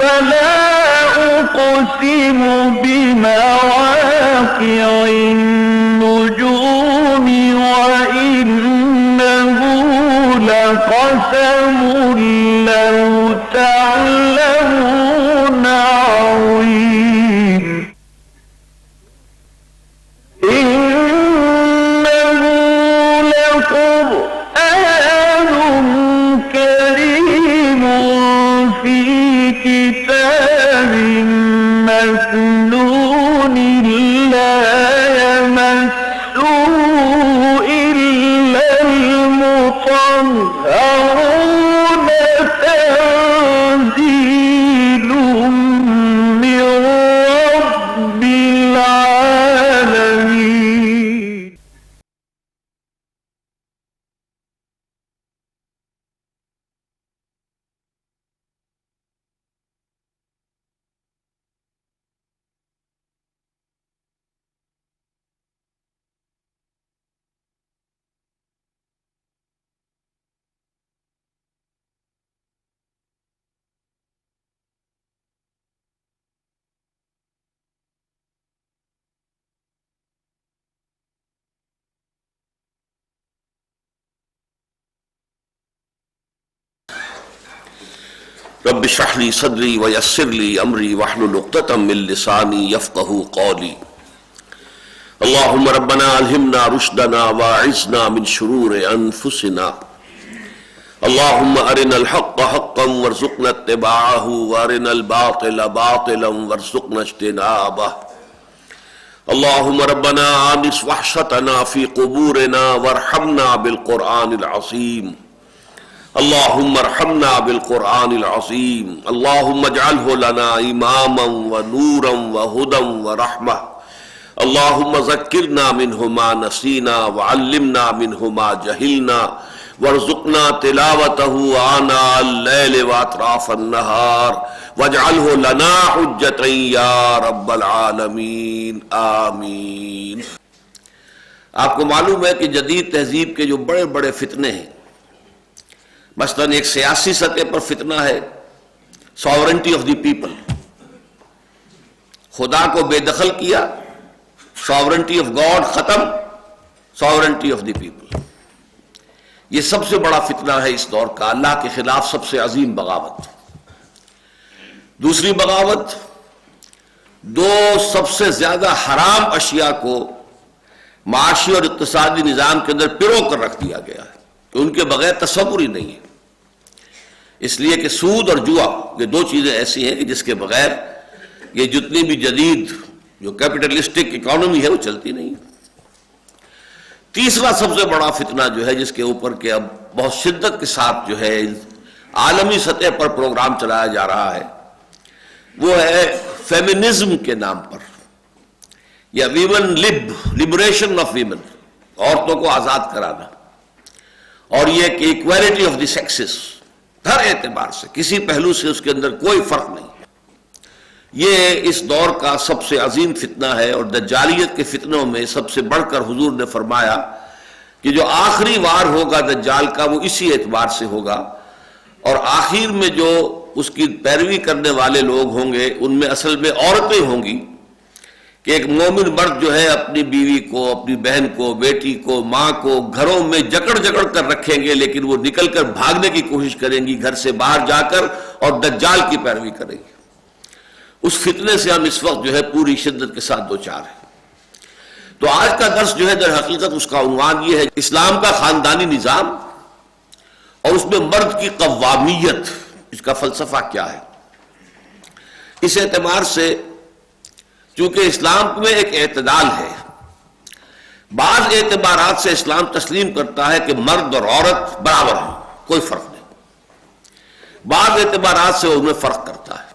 فلا أقسم بمواقع النجوم وإنه لقسم لو تعلمون عظيم إنه لقرآن كريم في كتاب مكنون لا يمسه إلا المطهرون تنزيل من رب العالمين. رب اشرح لي صدري ويسر لي امري واحلل عقدة من لساني يفقهوا قولي. اللهم ربنا الهمنا رشدنا واعصمنا من شرور انفسنا. اللهم ارنا الحق حقا وارزقنا اتباعه وارنا الباطل باطلا وارزقنا اجتنابه. اللهم ربنا آنس وحشتنا في قبورنا وارحمنا بالقرآن العظيم. اللهم ارحمنا بالقرآن العظيم. اللهم اجعله لنا إماما ونورا وهدى ورحمة. اللهم ذكرنا منه ما نسينا وعلمنا منه ما جهلنا وارزقنا تلاوته آناء الليل وأطراف النهار واجعله لنا حجة يا رب العالمین آمین. آپ کو معلوم ہے کہ جدید تہذیب کے جو بڑے بڑے فتنے ہیں، مثلاً ایک سیاسی سطح پر فتنہ ہے ساورنٹی آف دی پیپل، خدا کو بے دخل کیا، ساورنٹی آف گاڈ ختم، ساورنٹی آف دی پیپل. یہ سب سے بڑا فتنہ ہے اس دور کا، اللہ کے خلاف سب سے عظیم بغاوت. دوسری بغاوت، دو سب سے زیادہ حرام اشیاء کو معاشی اور اقتصادی نظام کے اندر پرو کر رکھ دیا گیا ہے کہ ان کے بغیر تصور ہی نہیں ہے. اس لیے کہ سود اور جوا یہ دو چیزیں ایسی ہیں کہ جس کے بغیر یہ جتنی بھی جدید جو کیپٹلسٹک اکانومی ہے وہ چلتی نہیں. تیسرا سب سے بڑا فتنہ جو ہے جس کے اوپر کہ اب بہت شدت کے ساتھ جو ہے عالمی سطح پر پروگرام چلایا جا رہا ہے، وہ ہے فیمنزم کے نام پر، یا ویمن لبریشن آف ویمن، عورتوں کو آزاد کرانا، اور یہ کہ ایکویلٹی آف دی سیکسز، ہر اعتبار سے کسی پہلو سے اس کے اندر کوئی فرق نہیں. یہ اس دور کا سب سے عظیم فتنہ ہے، اور دجالیت کے فتنوں میں سب سے بڑھ کر حضور نے فرمایا کہ جو آخری وار ہوگا دجال کا وہ اسی اعتبار سے ہوگا، اور آخر میں جو اس کی پیروی کرنے والے لوگ ہوں گے ان میں اصل میں عورتیں ہوں گی کہ ایک مومن مرد جو ہے اپنی بیوی کو، اپنی بہن کو، بیٹی کو، ماں کو گھروں میں جکڑ کر رکھیں گے، لیکن وہ نکل کر بھاگنے کی کوشش کریں گی گھر سے باہر جا کر، اور دجال کی پیروی کریں گی. اس فتنے سے ہم اس وقت جو ہے پوری شدت کے ساتھ دوچار ہیں. تو آج کا درس جو ہے در حقیقت اس کا عنوان یہ ہے اسلام کا خاندانی نظام اور اس میں مرد کی قوامیت، اس کا فلسفہ کیا ہے. اس اعتبار سے چونکہ اسلام میں ایک اعتدال ہے، بعض اعتبارات سے اسلام تسلیم کرتا ہے کہ مرد اور عورت برابر ہیں، کوئی فرق نہیں. بعض اعتبارات سے ان میں فرق کرتا ہے.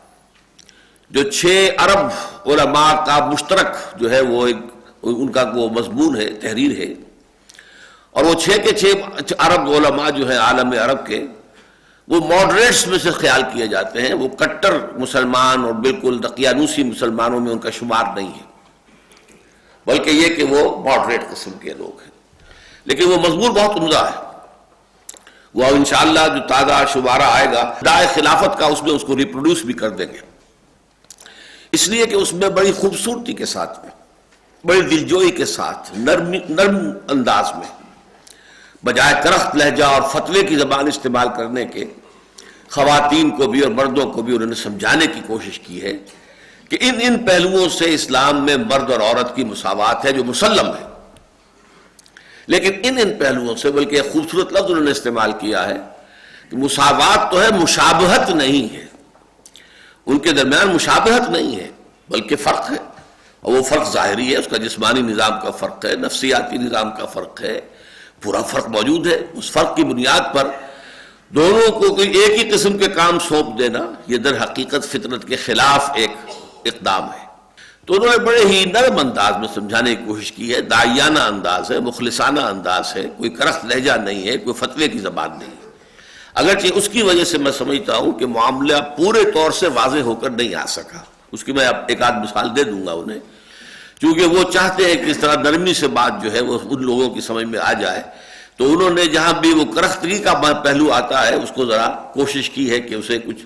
جو 6 ارب علماء کا مشترک جو ہے وہ ایک ان کا وہ مضمون ہے، تحریر ہے، اور وہ 6 کے 6 ارب علماء جو ہیں عالم عرب کے، وہ ماڈریٹس میں سے خیال کیے جاتے ہیں. وہ کٹر مسلمان اور بالکل دقیانوسی مسلمانوں میں ان کا شمار نہیں ہے، بلکہ یہ کہ وہ ماڈریٹ قسم کے لوگ ہیں. لیکن وہ مضمون بہت عمدہ ہے، وہ انشاءاللہ جو تازہ شمارہ آئے گا دائے خلافت کا، اس میں اس کو ریپروڈیوس بھی کر دیں گے، اس لیے کہ اس میں بڑی خوبصورتی کے ساتھ، بڑی دلجوئی کے ساتھ، نرم انداز میں، بجائے کرخت لہجہ اور فتوے کی زبان استعمال کرنے کے، خواتین کو بھی اور مردوں کو بھی انہوں نے سمجھانے کی کوشش کی ہے کہ ان پہلوؤں سے اسلام میں مرد اور عورت کی مساوات ہے جو مسلم ہے، لیکن ان پہلوؤں سے بلکہ ایک خوبصورت لفظ انہوں نے استعمال کیا ہے کہ مساوات تو ہے، مشابہت نہیں ہے، ان کے درمیان مشابہت نہیں ہے بلکہ فرق ہے، اور وہ فرق ظاہری ہے، اس کا جسمانی نظام کا فرق ہے، نفسیاتی نظام کا فرق ہے، پورا فرق موجود ہے۔ اس فرق کی بنیاد پر دونوں کو کوئی ایک ہی قسم کے کام سونپ دینا یہ در حقیقت فطرت کے خلاف ایک اقدام ہے۔ تو انہوں نے بڑے ہی نرم انداز میں سمجھانے کی کوشش کی ہے، داعیانہ انداز ہے، مخلصانہ انداز ہے، کوئی کرخت لہجہ نہیں ہے، کوئی فتوے کی زبان نہیں ہے، اگرچہ اس کی وجہ سے میں سمجھتا ہوں کہ معاملہ پورے طور سے واضح ہو کر نہیں آ سکا۔ اس کی میں اب ایک آدھ مثال دے دوں گا انہیں، چونکہ وہ چاہتے ہیں کہ اس طرح نرمی سے بات جو ہے وہ ان لوگوں کی سمجھ میں آ جائے، تو انہوں نے جہاں بھی وہ کرختگی کا پہلو آتا ہے اس کو ذرا کوشش کی ہے کہ اسے کچھ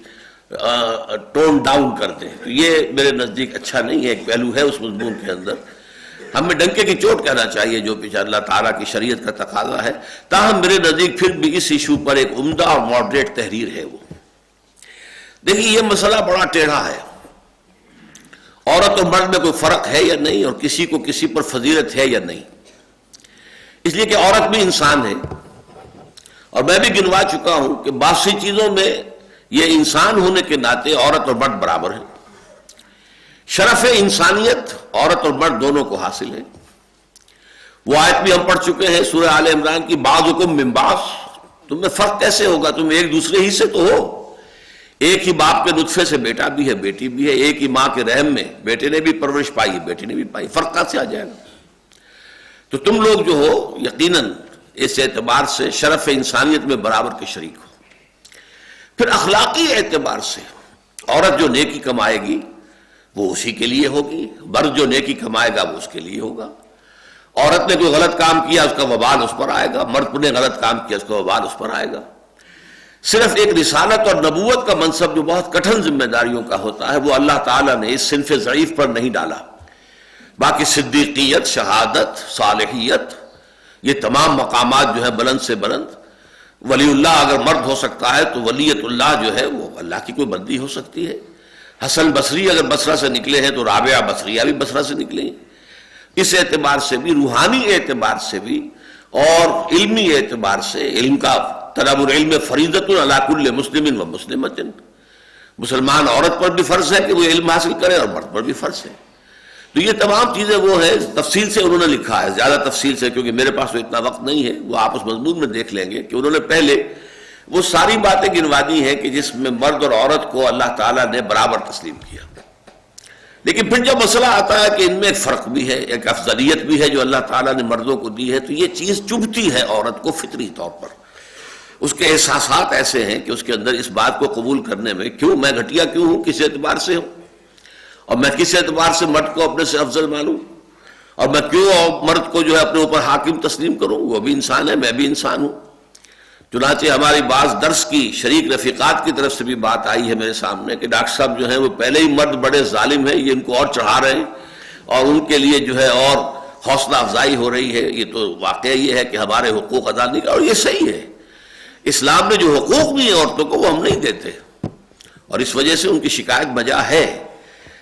ٹون ڈاؤن کر دیں، تو یہ میرے نزدیک اچھا نہیں ہے، ایک پہلو ہے اس مضمون کے اندر، ہمیں ڈنکے کی چوٹ کہنا چاہیے جو پیچھے اللہ تعالیٰ کی شریعت کا تقاضا ہے، تاہم میرے نزدیک پھر بھی اس ایشو پر ایک عمدہ اور ماڈریٹ تحریر ہے۔ وہ دیکھیے یہ مسئلہ بڑا ٹیڑھا ہے، عورت اور مرد میں کوئی فرق ہے یا نہیں، اور کسی کو کسی پر فضیلت ہے یا نہیں، اس لیے کہ عورت بھی انسان ہے، اور میں بھی گنوا چکا ہوں کہ بعض سی چیزوں میں یہ انسان ہونے کے ناطے عورت اور مرد برابر ہیں، شرف انسانیت عورت اور مرد دونوں کو حاصل ہے۔ وہ آیت بھی ہم پڑھ چکے ہیں سورہ آل عمران کی، بعضکم من بعض، تم میں فرق کیسے ہوگا، تم ایک دوسرے ہی سے تو ہو، ایک ہی باپ کے نطفے سے بیٹا بھی ہے بیٹی بھی ہے، ایک ہی ماں کے رحم میں بیٹے نے بھی پرورش پائی ہے بیٹی نے بھی پائی، فرق کہاں سے آ جائے گا؟ تو تم لوگ جو ہو یقیناً اس اعتبار سے شرف انسانیت میں برابر کے شریک ہو۔ پھر اخلاقی اعتبار سے عورت جو نیکی کمائے گی وہ اسی کے لیے ہوگی، مرد جو نیکی کمائے گا وہ اس کے لیے ہوگا۔ عورت نے کوئی غلط کام کیا اس کا وبال اس پر آئے گا، مرد نے غلط کام کیا اس کا وبال اس پر آئے گا۔ صرف ایک رسالت اور نبوت کا منصب جو بہت کٹھن ذمہ داریوں کا ہوتا ہے وہ اللہ تعالیٰ نے اس صنف ضعیف پر نہیں ڈالا، باقی صدیقیت، شہادت، صالحیت، یہ تمام مقامات جو ہے بلند سے بلند، ولی اللہ اگر مرد ہو سکتا ہے تو ولیت اللہ جو ہے وہ اللہ کی کوئی بندی ہو سکتی ہے۔ حسن بصری اگر بصرہ سے نکلے ہیں تو رابعہ بصریہ بھی بصرہ سے نکلے ہیں۔ اس اعتبار سے بھی، روحانی اعتبار سے بھی اور علمی اعتبار سے، علم کا طلب العلم فریضۃ علی کل مسلم و مسلمۃ، مسلمان عورت پر بھی فرض ہے کہ وہ علم حاصل کرے اور مرد پر بھی فرض ہے۔ تو یہ تمام چیزیں وہ ہیں، تفصیل سے انہوں نے لکھا ہے، زیادہ تفصیل سے کیونکہ میرے پاس تو اتنا وقت نہیں ہے، وہ آپ اس مضمون میں دیکھ لیں گے کہ انہوں نے پہلے وہ ساری باتیں گنوا دی ہیں کہ جس میں مرد اور عورت کو اللہ تعالیٰ نے برابر تسلیم کیا، لیکن پھر جب مسئلہ آتا ہے کہ ان میں ایک فرق بھی ہے، ایک افضلیت بھی ہے جو اللہ تعالیٰ نے مردوں کو دی ہے، تو یہ چیز چبھتی ہے عورت کو فطری طور پر، اس کے احساسات ایسے ہیں کہ اس کے اندر اس بات کو قبول کرنے میں کیوں میں گھٹیا کیوں ہوں، کس اعتبار سے ہوں، اور میں کس اعتبار سے مرد کو اپنے سے افضل مانوں، اور میں کیوں مرد کو جو ہے اپنے اوپر حاکم تسلیم کروں، وہ بھی انسان ہے میں بھی انسان ہوں۔ چنانچہ ہماری بعض درس کی شریک رفیقات کی طرف سے بھی بات آئی ہے میرے سامنے کہ ڈاکٹر صاحب جو ہیں وہ پہلے ہی مرد بڑے ظالم ہیں، یہ ان کو اور چڑھا رہے ہیں اور ان کے لیے جو ہے اور حوصلہ افزائی ہو رہی ہے۔ یہ تو واقعہ یہ ہے کہ ہمارے حقوق ادا نہیں کر، اور یہ صحیح ہے، اسلام نے جو حقوق دی ہیں عورتوں کو وہ ہم نہیں دیتے، اور اس وجہ سے ان کی شکایت بجا ہے۔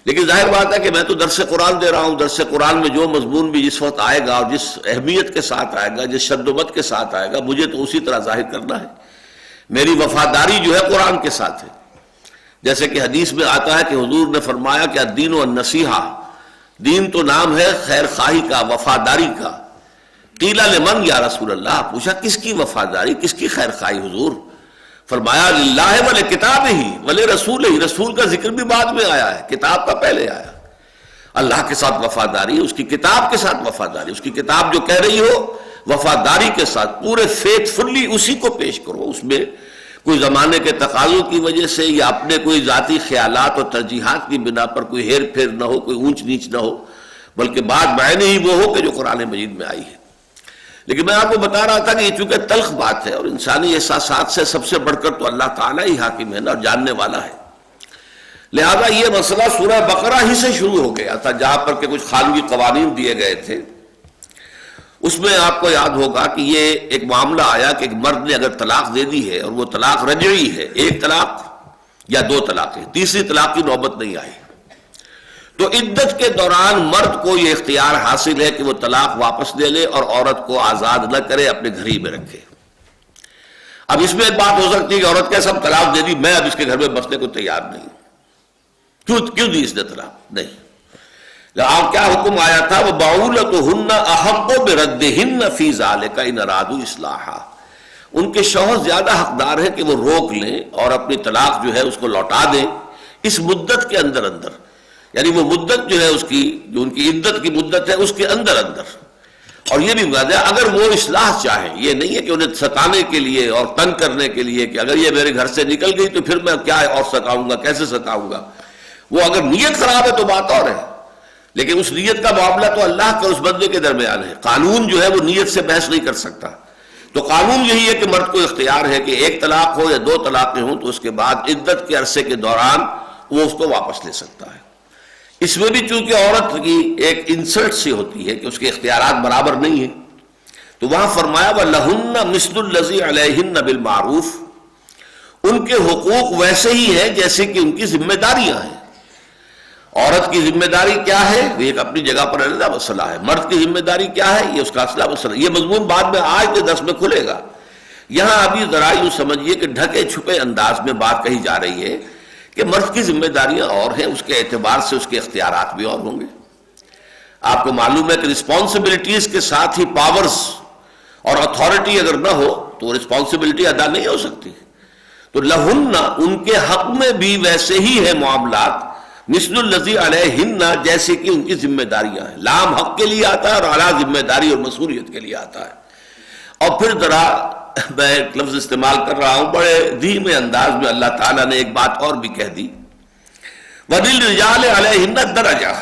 لیکن ظاہر بات ہے کہ میں تو درس قرآن دے رہا ہوں، درس قرآن میں جو مضمون بھی جس وقت آئے گا اور جس اہمیت کے ساتھ آئے گا، جس شد و مت کے ساتھ آئے گا، مجھے تو اسی طرح ظاہر کرنا ہے۔ میری وفاداری جو ہے قرآن کے ساتھ ہے، جیسے کہ حدیث میں آتا ہے کہ حضور نے فرمایا کہ الدین والنصیحہ، دین تو نام ہے خیر خواہی کا، وفاداری کا۔ قیل لمن یا رسول اللہ، پوچھا کس کی وفاداری، کس کی خیر خواہی حضور؟ فرمایا للہ ولکتابہ ولرسولہ، رسول کا ذکر بھی بعد میں آیا ہے، کتاب کا پہلے آیا۔ اللہ کے ساتھ وفاداری، اس کی کتاب کے ساتھ وفاداری، اس کی کتاب جو کہہ رہی ہو وفاداری کے ساتھ پورے فیتھ فلی اسی کو پیش کرو، اس میں کوئی زمانے کے تقاضوں کی وجہ سے یا اپنے کوئی ذاتی خیالات اور ترجیحات کی بنا پر کوئی ہیر پھیر نہ ہو، کوئی اونچ نیچ نہ ہو، بلکہ بات بعین ہی وہ ہو کہ جو قرآن مجید میں آئی ہے۔ لیکن میں آپ کو بتا رہا تھا کہ یہ چونکہ تلخ بات ہے اور انسانی احساسات سے سب سے بڑھ کر تو اللہ تعالیٰ ہی حاکم ہے نا اور جاننے والا ہے، لہذا یہ مسئلہ سورہ بقرہ ہی سے شروع ہو گیا تھا، جہاں پر کہ کچھ خانگی قوانین دیے گئے تھے۔ اس میں آپ کو یاد ہوگا کہ یہ ایک معاملہ آیا کہ ایک مرد نے اگر طلاق دے دی ہے اور وہ طلاق رجعی ہے، ایک طلاق یا دو طلاقیں، تیسری طلاق کی نوبت نہیں آئی، تو عدت کے دوران مرد کو یہ اختیار حاصل ہے کہ وہ طلاق واپس لے لے اور عورت کو آزاد نہ کرے، اپنے گھر ہی میں رکھے۔ اب اس میں ایک بات ہو سکتی ہے کہ عورت کے سب طلاق دے دی، میں اب اس کے گھر میں بسنے کو تیار نہیں، کیوں دی اس نے طلاق؟ نہیں، آپ کیا حکم آیا تھا؟ وہ بعولتہن احق بردہن فی ذلک ان ارادوا اصلاحا، ان کے شوہر زیادہ حقدار ہے کہ وہ روک لیں اور اپنی طلاق جو ہے اس کو لوٹا دیں اس مدت کے اندر اندر، یعنی وہ مدت جو ہے اس کی، جو ان کی عدت کی مدت ہے اس کے اندر اندر۔ اور یہ بھی بات ہے اگر وہ اصلاح چاہیں، یہ نہیں ہے کہ انہیں ستانے کے لیے اور تنگ کرنے کے لیے کہ اگر یہ میرے گھر سے نکل گئی تو پھر میں کیا اور ستاؤں گا، کیسے ستاؤں گا، وہ اگر نیت خراب ہے تو بات اور ہے، لیکن اس نیت کا معاملہ تو اللہ کا اس بندے کے درمیان ہے، قانون جو ہے وہ نیت سے بحث نہیں کر سکتا۔ تو قانون یہی ہے کہ مرد کو اختیار ہے کہ ایک طلاق ہو یا دو طلاقیں ہوں تو اس کے بعد عدت کے عرصے کے دوران وہ اس کو واپس لے سکتا ہے۔ اس میں بھی چونکہ عورت کی ایک انسلٹ سی ہوتی ہے کہ اس کے اختیارات برابر نہیں ہیں، تو وہاں فرمایا وَلَهُنَّ مِثْلُ الَّذِي عَلَيْهِنَّ بِالْمَعْرُوفِ، ان کے حقوق ویسے ہی ہیں جیسے کہ ان کی ذمہ داریاں ہیں۔ عورت کی ذمہ داری کیا ہے؟ وہ ایک اپنی جگہ پر علیحدہ مسئلہ ہے، مرد کی ذمہ داری کیا ہے؟ یہ اس کا اصلہ مسئلہ۔ یہ مضمون بعد میں آج کے درس میں کھلے گا، یہاں ابھی ذرا یوں سمجھیے کہ ڈھکے چھپے انداز میں بات کہی جا رہی ہے کہ مرد کی ذمہ داریاں اور ہیں، اس کے اعتبار سے اس کے اختیارات بھی اور ہوں گے۔ آپ کو معلوم ہے کہ رسپانسبلٹیز کے ساتھ ہی پاورز اور اتھارٹی اگر نہ ہو تو وہ رسپانسبلٹی ادا نہیں ہو سکتی۔ تو لہن، ان کے حق میں بھی ویسے ہی ہے معاملات، مثل الذی علیہن، جیسے کہ ان کی ذمہ داریاں ہیں۔ لام حق کے لیے آتا ہے اور اعلیٰ ذمہ داری اور مسئولیت کے لیے آتا ہے۔ اور پھر ذرا میں ایک لفظ استعمال کر رہا ہوں، بڑے دھیمے انداز میں اللہ تعالیٰ نے ایک بات اور بھی کہہ دی، وَلِلرِّجَالِ عَلَيْهِنَّ دَرَجَةٌ،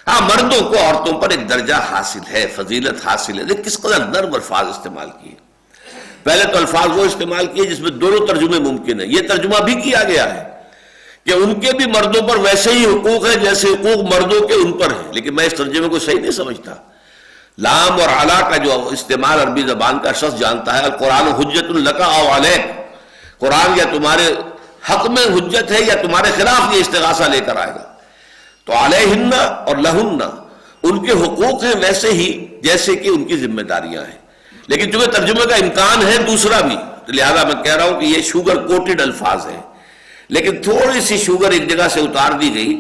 ہاں مردوں کو عورتوں پر ایک درجہ حاصل ہے، فضیلت حاصل ہے۔ دیکھ کس قدر نرم الفاظ استعمال کیے۔ پہلے تو الفاظ وہ استعمال کیے جس میں دونوں ترجمے ممکن ہیں، یہ ترجمہ بھی کیا گیا ہے کہ ان کے بھی مردوں پر ویسے ہی حقوق ہیں جیسے حقوق مردوں کے ان پر ہیں، لیکن میں اس ترجمے کو صحیح نہیں سمجھتا۔ لام اور علا کا جو استعمال عربی زبان کا شخص جانتا ہے، القرآن حجت لک او علیک، قرآن یا تمہارے حق میں حجت ہے یا تمہارے خلاف یہ استغاثہ لے کر آئے گا۔ تو علیہن اور لہن، ان کے حقوق ہیں ویسے ہی جیسے کہ ان کی ذمہ داریاں ہیں، لیکن چونکہ ترجمے کا امکان ہے دوسرا بھی، تو لہذا میں کہہ رہا ہوں کہ یہ شوگر کوٹڈ الفاظ ہیں، لیکن تھوڑی سی شوگر ایک جگہ سے اتار دی گئی۔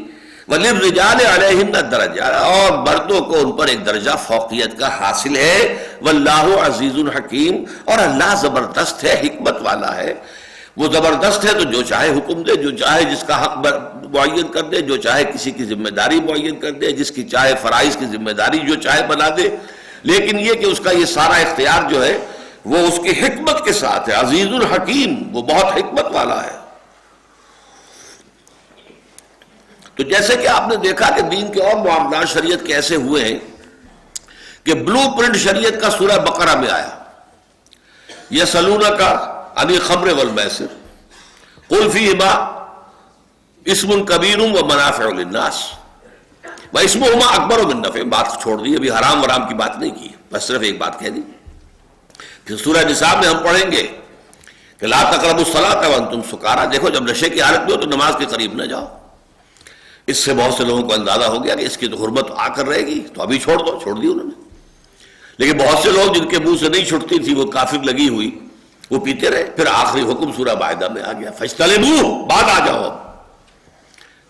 وَلِلرِّجَالِ عَلَيْهِنَّ دَرَجَةٌ، اور مردوں کو ان پر ایک درجہ فوقیت کا حاصل ہے۔ وَاللَّهُ عَزِيزٌ حَكِيمٌ، اور اللہ زبردست ہے، حکمت والا ہے۔ وہ زبردست ہے تو جو چاہے حکم دے، جو چاہے جس کا حق معین کر دے، جو چاہے کسی کی ذمہ داری معین کر دے، جس کی چاہے فرائض کی ذمہ داری جو چاہے بنا دے، لیکن یہ کہ اس کا یہ سارا اختیار جو ہے وہ اس کی حکمت کے ساتھ ہے۔ عزیز الحکیم، وہ بہت حکمت والا ہے۔ تو جیسے کہ آپ نے دیکھا کہ دین کے اور معاملات شریعت کے ایسے ہوئے ہیں کہ بلو پرنٹ شریعت کا سورہ بقرہ میں آیا، یسألونک عن الخمر والمیسر قل فیہما اسم کبیر ومنافع للناس واسمہما اکبر من نفعہما، بات چھوڑ دی، ابھی حرام ورام کی بات نہیں کی، بس صرف ایک بات کہہ دی۔ پھر سورہ نساء میں ہم پڑھیں گے کہ لا تقربوا الصلاۃ وانتم سکارى، دیکھو جب نشے کی حالت میں ہو تو نماز کے قریب نہ جاؤ۔ اس سے بہت سے لوگوں کو اندازہ ہو گیا کہ اس کی تو حرمت آ کر رہے گی، تو ابھی چھوڑ دو، چھوڑ دی انہوں نے۔ لیکن بہت سے لوگ جن کے منہ سے نہیں چھٹتی تھی وہ کافر لگی ہوئی، وہ پیتے رہے۔ پھر آخری حکم سورہ مائدہ میں آ گیا، فاجتنبوہ، بعد آ جاؤ اب،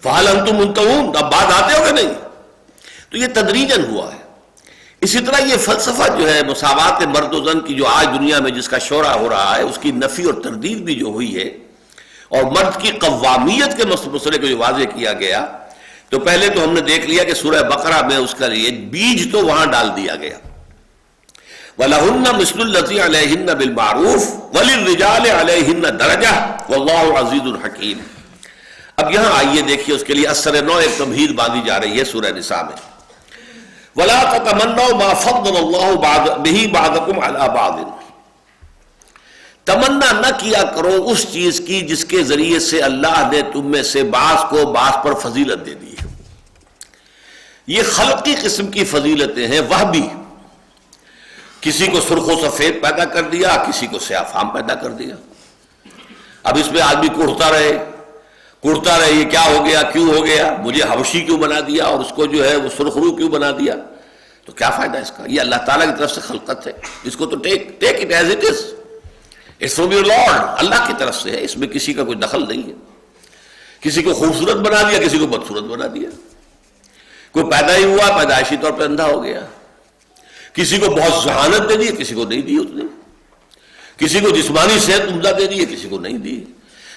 فہل انتم منتہون، اب بعد آتے ہو کہ نہیں؟ تو یہ تدریجاً ہوا ہے۔ اسی طرح یہ فلسفہ جو ہے مساوات مرد و زن کی، جو آج دنیا میں جس کا شورا ہو رہا ہے، اس کی نفی اور تردید بھی جو ہوئی ہے، اور مرد کی قوامیت کے مسئلے کو جو واضح کیا گیا، تو پہلے تو ہم نے دیکھ لیا کہ سورہ بقرہ میں اس کا یہ بیج تو وہاں ڈال دیا گیا، وَلَهُنَّ مِثْلُ الَّذِي عَلَيْهِنَّ بِالْمَعْرُوفِ وَلِلرِّجَالِ عَلَيْهِنَّ دَرَجَةٌ وَاللَّهُ عَزِيزٌ حَكِيمٌ۔ اب یہاں آئیے دیکھیے اس کے لیے اثر نو ایک تمہید باندھی جا رہی ہے سورہ نساء میں۔ ولا تتمنوا ما فضل الله به بعضكم على بعض، تمنا نہ کیا کرو اس چیز کی جس کے ذریعے سے اللہ نے تم میں سے بعض کو بعض پر فضیلت دے دی ہے۔ یہ خلقی قسم کی فضیلتیں ہیں، وہ بھی کسی کو سرخ و سفید پیدا کر دیا، کسی کو سیاہ فام پیدا کر دیا۔ اب اس میں آدمی کوڑتا رہے یہ کیا ہو گیا، کیوں ہو گیا، مجھے حبشی کیوں بنا دیا اور اس کو جو ہے وہ سرخ رو کیوں بنا دیا، تو کیا فائدہ اس کا؟ یہ اللہ تعالیٰ کی طرف سے خلقت ہے، اس کو تو take it as it is, it's from your lord, اللہ کی طرف سے ہے، اس میں کسی کا کوئی دخل نہیں ہے۔ کسی کو خوبصورت بنا دیا، کسی کو بدصورت بنا دیا، کوئی پیدا ہی ہوا پیدائشی طور پہ اندھا ہو گیا، کسی کو بہت ذہانت دے دی، کسی کو نہیں دی اتنی، کسی کو جسمانی صحت عمدہ دے دی، کسی کو نہیں دی۔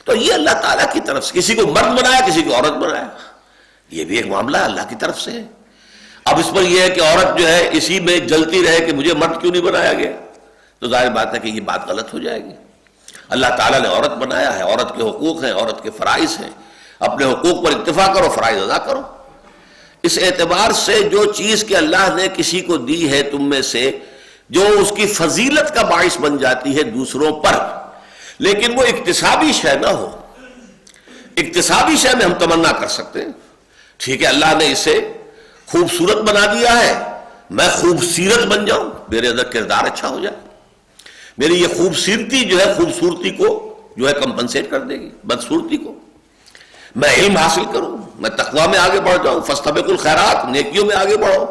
تو یہ اللہ تعالیٰ کی طرف سے، کسی کو مرد بنایا، کسی کو عورت بنایا، یہ بھی ایک معاملہ اللہ کی طرف سے ہے۔ اب اس پر یہ ہے کہ عورت جو ہے اسی میں جلتی رہے کہ مجھے مرد کیوں نہیں بنایا گیا، تو ظاہر بات ہے کہ یہ بات غلط ہو جائے گی۔ اللہ تعالیٰ نے عورت بنایا ہے، عورت کے حقوق ہیں، عورت کے فرائض ہیں، اپنے حقوق پر اکتفا کرو، فرائض ادا کرو۔ اس اعتبار سے جو چیز کہ اللہ نے کسی کو دی ہے تم میں سے، جو اس کی فضیلت کا باعث بن جاتی ہے دوسروں پر، لیکن وہ اکتسابی شے نہ ہو۔ اکتسابی شے میں ہم تمنا کر سکتے ہیں، ٹھیک ہے اللہ نے اسے خوبصورت بنا دیا ہے، میں خوبصورت بن جاؤں، میرے اندر کردار اچھا ہو جائے، میری یہ خوبصورتی جو ہے خوبصورتی کو جو ہے کمپنسیٹ کر دے گی بدصورتی کو، میں علم حاصل کروں، میں تقوی میں آگے بڑھ جاؤں، فاستبقوا الخیرات، نیکیوں میں آگے بڑھو،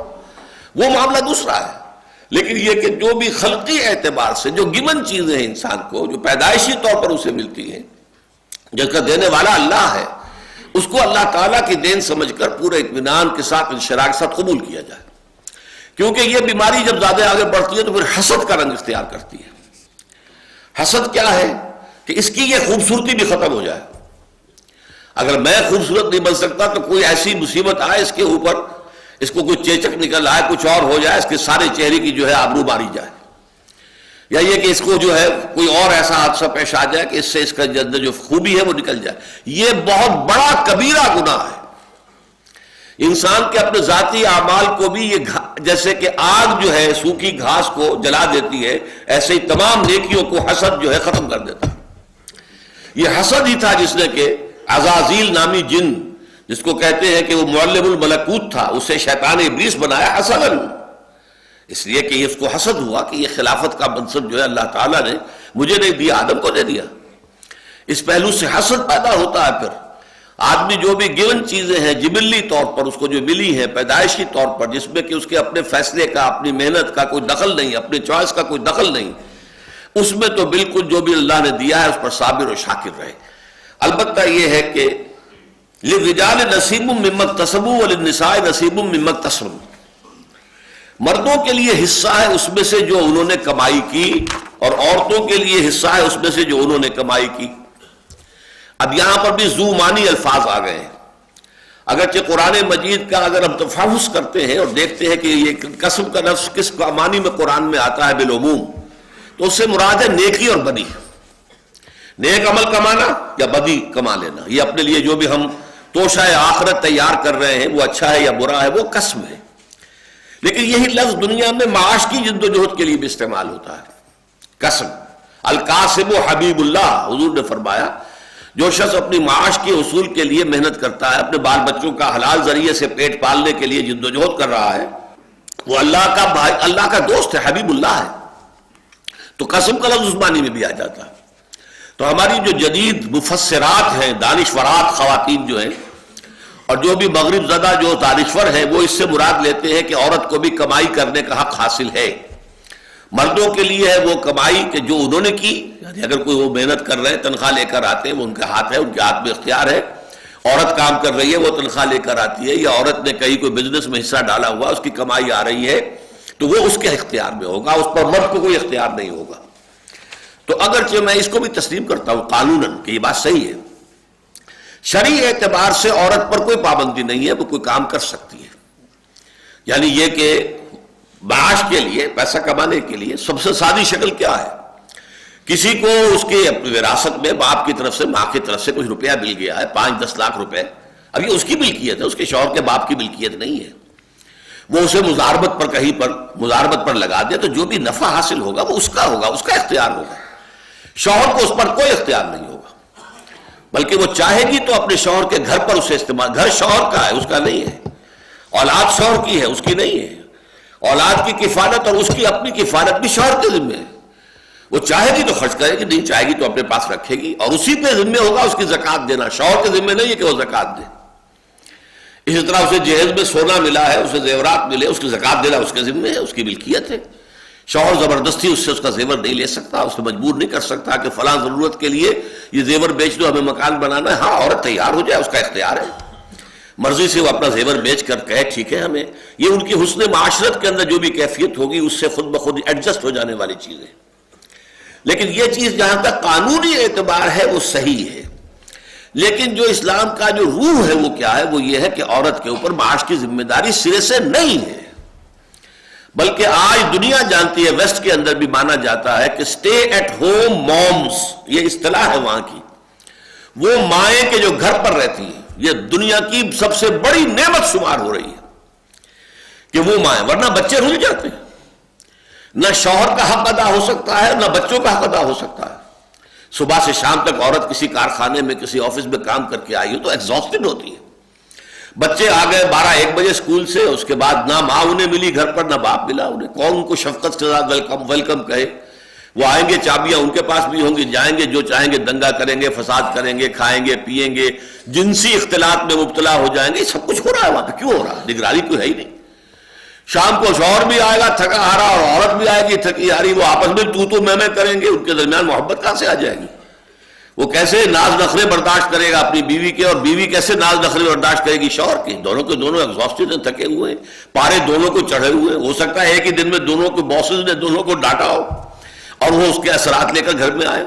وہ معاملہ دوسرا ہے۔ لیکن یہ کہ جو بھی خلقی اعتبار سے جو گیون چیزیں ہیں انسان کو، جو پیدائشی طور پر اسے ملتی ہیں، جس کا دینے والا اللہ ہے، اس کو اللہ تعالیٰ کی دین سمجھ کر پورے اطمینان کے ساتھ، انشراح کے ساتھ قبول کیا جائے، کیونکہ یہ بیماری جب زیادہ آگے بڑھتی ہے تو پھر حسد کا رنگ اختیار کرتی ہے۔ حسد کیا ہے کہ اس کی یہ خوبصورتی بھی ختم ہو جائے، اگر میں خوبصورت نہیں بن سکتا تو کوئی ایسی مصیبت آئے اس کے اوپر، اس کو کوئی چیچک نکل آئے، کچھ اور ہو جائے، اس کے سارے چہرے کی جو ہے آبرو ماری جائے، یا یہ کہ اس کو جو ہے کوئی اور ایسا حادثہ پیش آ جائے کہ اس سے اس کا اندر جو خوبی ہے وہ نکل جائے۔ یہ بہت بڑا کبیرہ گناہ ہے۔ انسان کے اپنے ذاتی اعمال کو بھی یہ جیسے کہ آگ جو ہے سوکھی گھاس کو جلا دیتی ہے، ایسے ہی تمام نیکیوں کو حسد جو ہے ختم کر دیتا ہے۔ یہ حسد ہی تھا جس نے کہ عزازیل نامی جن، جس کو کہتے ہیں کہ وہ معلم الملکوت تھا، اسے شیطان ابلیس بنایا حسداً، اس لیے کہ اس کو حسد ہوا کہ یہ خلافت کا منصب جو ہے اللہ تعالیٰ نے مجھے نہیں دیا، آدم کو دے دیا۔ اس پہلو سے حسد پیدا ہوتا ہے۔ پھر آدمی جو بھی گیون چیزیں ہیں جبلی طور پر اس کو جو ملی ہیں پیدائشی طور پر، جس میں کہ اس کے اپنے فیصلے کا، اپنی محنت کا کوئی دخل نہیں، اپنے چوائس کا کوئی دخل نہیں، اس میں تو بالکل جو بھی اللہ نے دیا ہے اس پر صابر و شاکر رہے۔ البتہ یہ ہے کہ للرجال نصیب مما اکتسبوا وللنساء نصیب مما اکتسبن، مردوں کے لیے حصہ ہے اس میں سے جو انہوں نے کمائی کی، اور عورتوں کے لیے حصہ ہے اس میں سے جو انہوں نے کمائی کی۔ اب یہاں پر بھی ذو معنی الفاظ آ گئے ہیں، اگرچہ قرآن مجید کا اگر ہم تفحص کرتے ہیں اور دیکھتے ہیں کہ یہ قسم کا لفظ کس معنی میں قرآن میں آتا ہے بالعموم، تو اس سے مراد ہے نیکی اور بدی، نیک عمل کمانا یا بدی کما لینا۔ یہ اپنے لیے جو بھی ہم توشہ آخرت تیار کر رہے ہیں وہ اچھا ہے یا برا ہے، وہ قسم ہے۔ لیکن یہی لفظ دنیا میں معاش کی جد و جہد کے لیے بھی استعمال ہوتا ہے، قسم۔ القاسم حبیب اللہ، حضور نے فرمایا جو شخص اپنی معاش کے حصول کے لیے محنت کرتا ہے، اپنے بال بچوں کا حلال ذریعے سے پیٹ پالنے کے لیے جد و جہد کر رہا ہے، وہ اللہ کا بھائی، اللہ کا دوست ہے، حبیب اللہ ہے، تو قسم کا لفظ اس معنی میں بھی آ جاتا ہے۔ تو ہماری جو جدید مفسرات ہیں، دانشورات خواتین جو ہیں، اور جو بھی مغرب زدہ جو دانشور ہیں، وہ اس سے مراد لیتے ہیں کہ عورت کو بھی کمائی کرنے کا حق حاصل ہے۔ مردوں کے لیے ہے وہ کمائی کہ جو انہوں نے کی، یعنی اگر کوئی وہ محنت کر رہے ہیں، تنخواہ لے کر آتے ہیں، وہ ان کے ہاتھ ہے، ان کے ہاتھ میں اختیار ہے۔ عورت کام کر رہی ہے، وہ تنخواہ لے کر آتی ہے، یا عورت نے کہیں کوئی بزنس میں حصہ ڈالا ہوا، اس کی کمائی آ رہی ہے، تو وہ اس کے اختیار میں ہوگا، اس پر مرد کو کوئی اختیار نہیں ہوگا۔ تو اگرچہ میں اس کو بھی تسلیم کرتا ہوں قانوناً کہ یہ بات صحیح ہے، شرعی اعتبار سے عورت پر کوئی پابندی نہیں ہے، وہ کوئی کام کر سکتی ہے، یعنی یہ کہ معاش کے لیے، پیسہ کمانے کے لیے سب سے سادی شکل کیا ہے؟ کسی کو اس کے وراثت میں باپ کی طرف سے، ماں کی طرف سے کچھ روپیہ مل گیا ہے، 5-10 لاکھ روپے، اب یہ اس کی ملکیت ہے، اس کے شوہر کے باپ کی ملکیت نہیں ہے، وہ اسے مزاربت پر لگا دے تو جو بھی نفع حاصل ہوگا وہ اس کا ہوگا، اس کا اختیار ہوگا. شوہر کو اس پر کوئی اختیار نہیں ہوگا، بلکہ وہ چاہے گی تو اپنے شوہر کے گھر پر اسے استعمال، گھر شوہر کا ہے اس کا نہیں ہے، اولاد شوہر کی ہے اس کی نہیں ہے، اولاد کی کفالت اور اس کی اپنی کفالت بھی شوہر کے ذمہ ہے. وہ چاہے گی تو خرچ کرے گی، نہیں چاہے گی تو اپنے پاس رکھے گی، اور اسی پہ ذمہ ہوگا اس کی زکوٰۃ دینا. شوہر کے ذمہ نہیں ہے کہ وہ زکوٰۃ دے. اسی طرح اسے جہیز میں سونا ملا ہے، اسے زیورات ملے، اس کی زکوٰۃ دینا اس کے ذمہ ہے، اس کی ملکیت ہے. شوہر زبردستی اس سے اس کا زیور نہیں لے سکتا، اسے مجبور نہیں کر سکتا کہ فلاں ضرورت کے لیے یہ زیور بیچ دو، ہمیں مکان بنانا ہے. ہاں عورت تیار ہو جائے، اس کا اختیار ہے، مرضی سے وہ اپنا زیور بیچ کر کہے ٹھیک ہے ہمیں. یہ ان کی حسن معاشرت کے اندر جو بھی کیفیت ہوگی اس سے خود بخود ایڈجسٹ ہو جانے والی چیزیں. لیکن یہ چیز جہاں تک قانونی اعتبار ہے وہ صحیح ہے. لیکن جو اسلام کا جو روح ہے وہ کیا ہے؟ وہ یہ ہے کہ عورت کے اوپر معاش کی ذمہ داری سرے سے نہیں ہے، بلکہ آج دنیا جانتی ہے، ویسٹ کے اندر بھی مانا جاتا ہے کہ سٹے ایٹ ہوم مومز، یہ اصطلاح ہے وہاں کی، وہ مائیں کہ جو گھر پر رہتی ہیں، یہ دنیا کی سب سے بڑی نعمت شمار ہو رہی ہے کہ وہ مائیں، ورنہ بچے رل جاتے ہیں. نہ شوہر کا حق ادا ہو سکتا ہے، نہ بچوں کا حق ادا ہو سکتا ہے. صبح سے شام تک عورت کسی کارخانے میں کسی آفس میں کام کر کے آئی ہو تو ایگزاسٹڈ ہوتی ہے. بچے آ گئے 12-1 بجے اسکول سے، اس کے بعد نہ ماں انہیں ملی گھر پر، نہ باپ ملا انہیں. کون ان کو شفقت کے ساتھ ویلکم کہے؟ وہ آئیں گے، چابیاں ان کے پاس بھی ہوں گی، جائیں گے جو چاہیں گے دنگا کریں گے، فساد کریں گے، کھائیں گے پیئیں گے، جنسی اختلاط میں مبتلا ہو جائیں گے. سب کچھ ہو رہا ہے وہاں پہ. کیوں ہو رہا ہے؟ نگرانی کوئی ہے ہی نہیں. شام کو شوہر بھی آئے گا تھکا ہارا اور عورت بھی آئے گی تھکی ہاری، وہ آپس میں تو میں کریں گے. ان کے درمیان محبت کہاں سے آ جائے گی؟ وہ کیسے ناز نخرے برداشت کرے گا اپنی بیوی کے، اور بیوی کیسے ناز نخرے برداشت کرے گی شوہر کے؟ دونوں کے دونوں ایگزاسٹڈ ہیں، تھکے ہوئے ہیں، پارے دونوں کو چڑھے ہوئے ہیں. ہو سکتا ہے ایک ہی دن میں دونوں کے باسز نے دونوں کو ڈانٹا ہو اور وہ اس کے اثرات لے کر گھر میں آئے.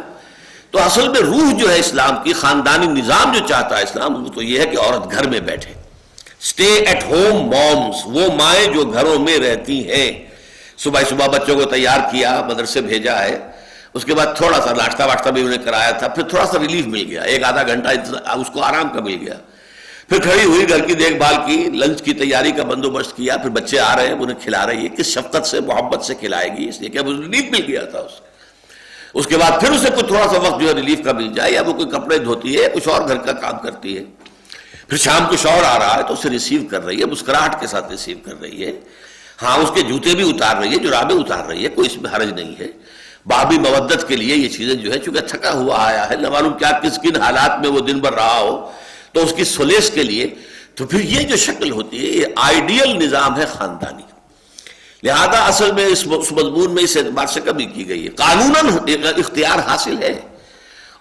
تو اصل میں روح جو ہے اسلام کی، خاندانی نظام جو چاہتا ہے اسلام، وہ تو یہ ہے کہ عورت گھر میں بیٹھے. اسٹے ایٹ ہوم مومز، وہ مائیں جو گھروں میں رہتی ہیں. صبح بچوں کو تیار کیا، مدرسے بھیجا ہے، اس کے بعد تھوڑا سا ناشتہ واشتہ بھی انہیں کرایا تھا، پھر تھوڑا سا ریلیف مل گیا، 1-آدھا گھنٹہ اس کو آرام کا مل گیا. پھر کھڑی ہوئی، گھر کی دیکھ بھال کی، لنچ کی تیاری کا بندوبست کیا، پھر بچے آ رہے ہیں انہیں کھلا رہی ہے. کس شفقت سے محبت سے کھلائے گی؟ اس لیے کہ ریلیف مل گیا تھا اس کے بعد پھر اسے کچھ تھوڑا سا وقت جو ہے ریلیف کا مل جائے، یا وہ کوئی کپڑے دھوتی ہے، کچھ اور گھر کا کام کرتی ہے. پھر شام کو شوہر آ رہا ہے تو اسے ریسیو کر رہی ہے، مسکراہٹ کے ساتھ ریسیو کر رہی ہے. ہاں اس کے جوتے بھی اتار رہی ہے، جرابیں اتار رہی ہے، کوئی اس میں حرج نہیں ہے. بابی مودت کے لیے یہ چیزیں جو ہے، چونکہ تھکا ہوا آیا ہے، نہ معلوم کیا کن حالات میں وہ دن بھر رہا ہو، تو اس کی سلیس کے لیے. تو پھر یہ جو شکل ہوتی ہے، یہ آئیڈیل نظام ہے خاندانی. لہذا اصل میں اس مضمون میں اس اعتبار سے کمی کی گئی ہے. قانوناً اختیار حاصل ہے،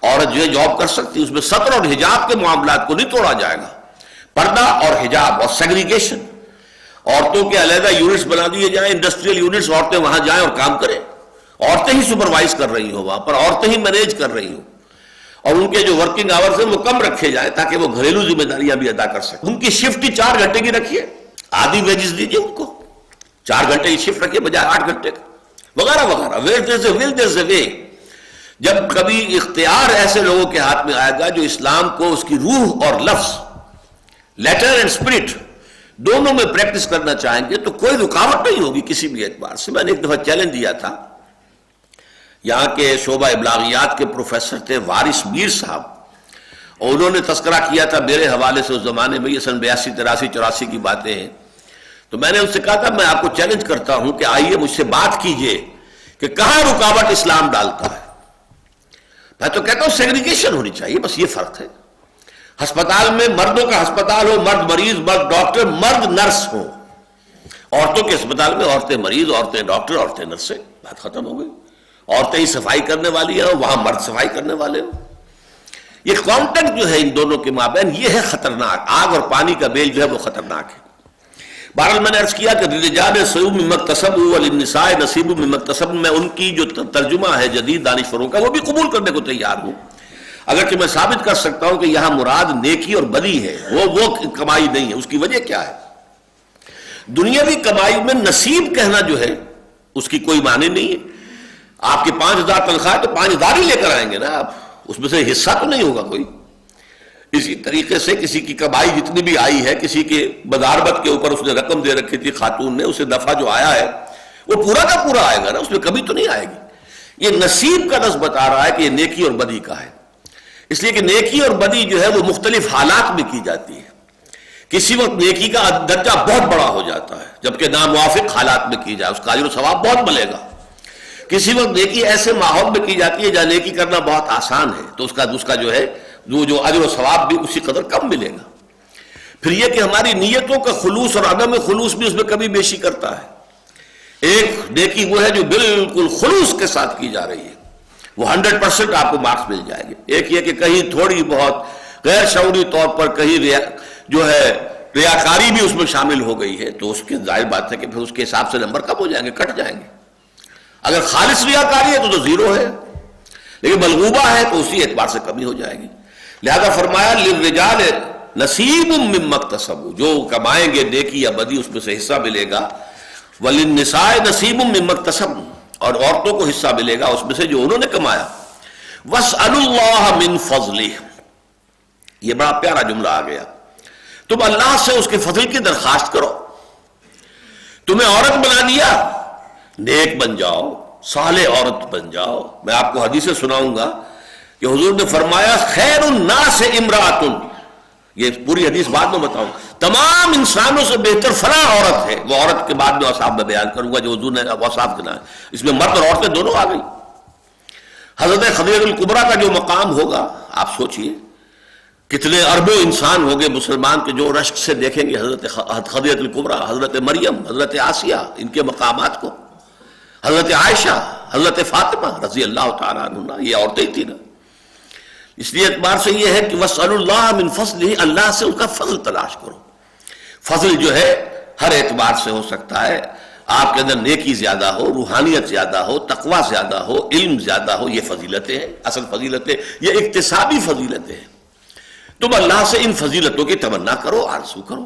عورت جو ہے جاب کر سکتی، اس میں سطر اور حجاب کے معاملات کو نہیں توڑا جائے گا. پردہ اور حجاب اور سیگریگیشن، عورتوں کے علیحدہ یونٹس بنا دیے جائیں، انڈسٹریل یونٹس، عورتیں وہاں جائیں اور کام کریں. عورتیں ہی سپروائز کر رہی ہوں وہاں پر، عورتیں ہی مینیج کر رہی ہوں، اور ان کے جو ورکنگ آورز ہیں وہ کم رکھے جائیں تاکہ وہ گھریلو ذمہ داریاں بھی ادا کر سکیں. ان کی شفٹ ہی 4 گھنٹے کی رکھیے، آدھی ویجز دیجیے ان کو، 4 گھنٹے کی شفٹ رکھیے بجائے 8 گھنٹے کا، وغیرہ وغیرہ. ویئر دیر از اے ول دیر از اے وے. جب کبھی اختیار ایسے لوگوں کے ہاتھ میں آئے گا جو اسلام کو اس کی روح اور لفظ، لیٹر اینڈ اسپرٹ دونوں میں پریکٹس کرنا چاہیں گے، تو کوئی رکاوٹ نہیں ہوگی کسی بھی اعتبار سے. میں نے ایک دفعہ چیلنج دیا تھا، یہاں کے شعبہ ابلاغیات کے پروفیسر تھے وارث میر صاحب، اور انہوں نے تذکرہ کیا تھا میرے حوالے سے اس زمانے میں، یہ سن 82 83 84 کی باتیں ہیں. تو میں نے ان سے کہا تھا میں آپ کو چیلنج کرتا ہوں کہ آئیے مجھ سے بات کیجئے کہ کہاں رکاوٹ اسلام ڈالتا ہے. میں تو کہتا ہوں سیگریگیشن ہونی چاہیے، بس یہ فرق ہے. ہسپتال میں مردوں کا ہسپتال ہو، مرد مریض، مرد ڈاکٹر، مرد نرس ہو. عورتوں کے ہسپتال میں عورتیں مریض، عورتیں ڈاکٹر، عورتیں نرسیں، بات ختم ہو گئی. عورتیں ہی صفائی کرنے والی ہیں، وہاں مرد صفائی کرنے والے ہو. یہ کانٹیکٹ جو ہے ان دونوں کے مابین، یہ ہے خطرناک. آگ اور پانی کا میل جو ہے وہ خطرناک ہے. بہرحال میں نے عرض کیا کہ للرجال نصیب مما اکتسبوا وللنساء نصیب مما اکتسبن، میں ان کی جو ترجمہ ہے جدید دانشوروں کا وہ بھی قبول کرنے کو تیار ہوں، اگرچہ میں ثابت کر سکتا ہوں کہ یہاں مراد نیکی اور بدی ہے، وہ کمائی نہیں ہے. اس کی وجہ کیا ہے؟ دنیاوی کمائی میں نصیب کہنا جو ہے اس کی کوئی معنی نہیں ہے. آپ کی 5000 تنخواہ تو 5000 ہی لے کر آئیں گے نا آپ، اس میں سے حصہ تو نہیں ہوگا کوئی. اسی طریقے سے کسی کی کمائی جتنی بھی آئی ہے، کسی کے بداربت کے اوپر اس نے رقم دے رکھی تھی خاتون نے، اسے نفع جو آیا ہے وہ پورا کا پورا آئے گا نا، اس میں کمی تو نہیں آئے گی۔ یہ نصیب کا لفظ بتا رہا ہے کہ یہ نیکی اور بدی کا ہے، اس لیے کہ نیکی اور بدی جو ہے وہ مختلف حالات میں کی جاتی ہے۔ کسی وقت نیکی کا درجہ بہت بڑا ہو جاتا ہے جبکہ ناموافق حالات میں کی جائے، اس کا اجر و ثواب بہت ملے گا۔ کسی وقت نیکی ایسے ماحول میں کی جاتی ہے جہاں نیکی کرنا بہت آسان ہے، تو اس کا جو ہے جو اجر و ثواب بھی اسی قدر کم ملے گا۔ پھر یہ کہ ہماری نیتوں کا خلوص اور عدم خلوص بھی اس میں کمی بیشی کرتا ہے۔ ایک نیکی وہ ہے جو بالکل خلوص کے ساتھ کی جا رہی ہے، وہ 100% آپ کو مارکس مل جائے گے۔ ایک یہ کہ کہیں تھوڑی بہت غیر شعوری طور پر کہیں جو ہے ریاکاری بھی اس میں شامل ہو گئی ہے، تو اس کے ظاہر بات ہے کہ پھر اس کے حساب سے نمبر کم ہو جائیں گے، کٹ جائیں گے۔ اگر خالص ریاکاری ہے تو زیرو ہے، لیکن ملغوبہ ہے تو اسی اعتبار سے کمی ہو جائے گی۔ لہذا فرمایا للرجال نصیب مما اکتسبوا، جو کمائیں گے نیکی یا بدی اس میں سے حصہ ملے گا، وللنساء نصیب مما اکتسبن، اور عورتوں کو حصہ ملے گا اس میں سے جو انہوں نے کمایا۔ واسألوا اللہ من فضلہ، یہ بڑا پیارا جملہ آ گیا، تم اللہ سے اس کے فضل کی درخواست کرو۔ تمہیں عورت بنا دیا، نیک بن جاؤ، صالح عورت بن جاؤ۔ میں آپ کو حدیثیں سناؤں گا کہ حضور نے فرمایا خیر الناس امرأۃ، یہ پوری حدیث بعد میں بتاؤں، تمام انسانوں سے بہتر فلاں عورت ہے، وہ عورت کے بعد میں اوصاف میں بیان کروں گا جو حضور نے اوصاف گنا ہے، اس میں مرد اور عورتیں دونوں آ گئی۔ حضرت خدیجہ الکبریٰ کا جو مقام ہوگا آپ سوچئے، کتنے اربوں انسان ہوں گے مسلمان کے جو رشک سے دیکھیں گے حضرت خدیجہ الکبریٰ، حضرت مریم، حضرت آسیہ، ان کے مقامات کو، حضرت عائشہ، حضرت فاطمہ رضی اللہ تعالیٰ عنہ، یہ عورتیں ہی تھیں نا۔ اس لیے اعتبار سے یہ ہے کہ وَاسْأَلُوا اللَّهَ مِنْ فَضْلِهِ، اللہ سے ان کا فضل تلاش کرو۔ فضل جو ہے ہر اعتبار سے ہو سکتا ہے، آپ کے اندر نیکی زیادہ ہو، روحانیت زیادہ ہو، تقوی زیادہ ہو، علم زیادہ ہو، یہ فضیلتیں ہیں، اصل فضیلتیں یہ اکتسابی فضیلتیں ہیں۔ تم اللہ سے ان فضیلتوں کی تمنا کرو، آرزو کرو،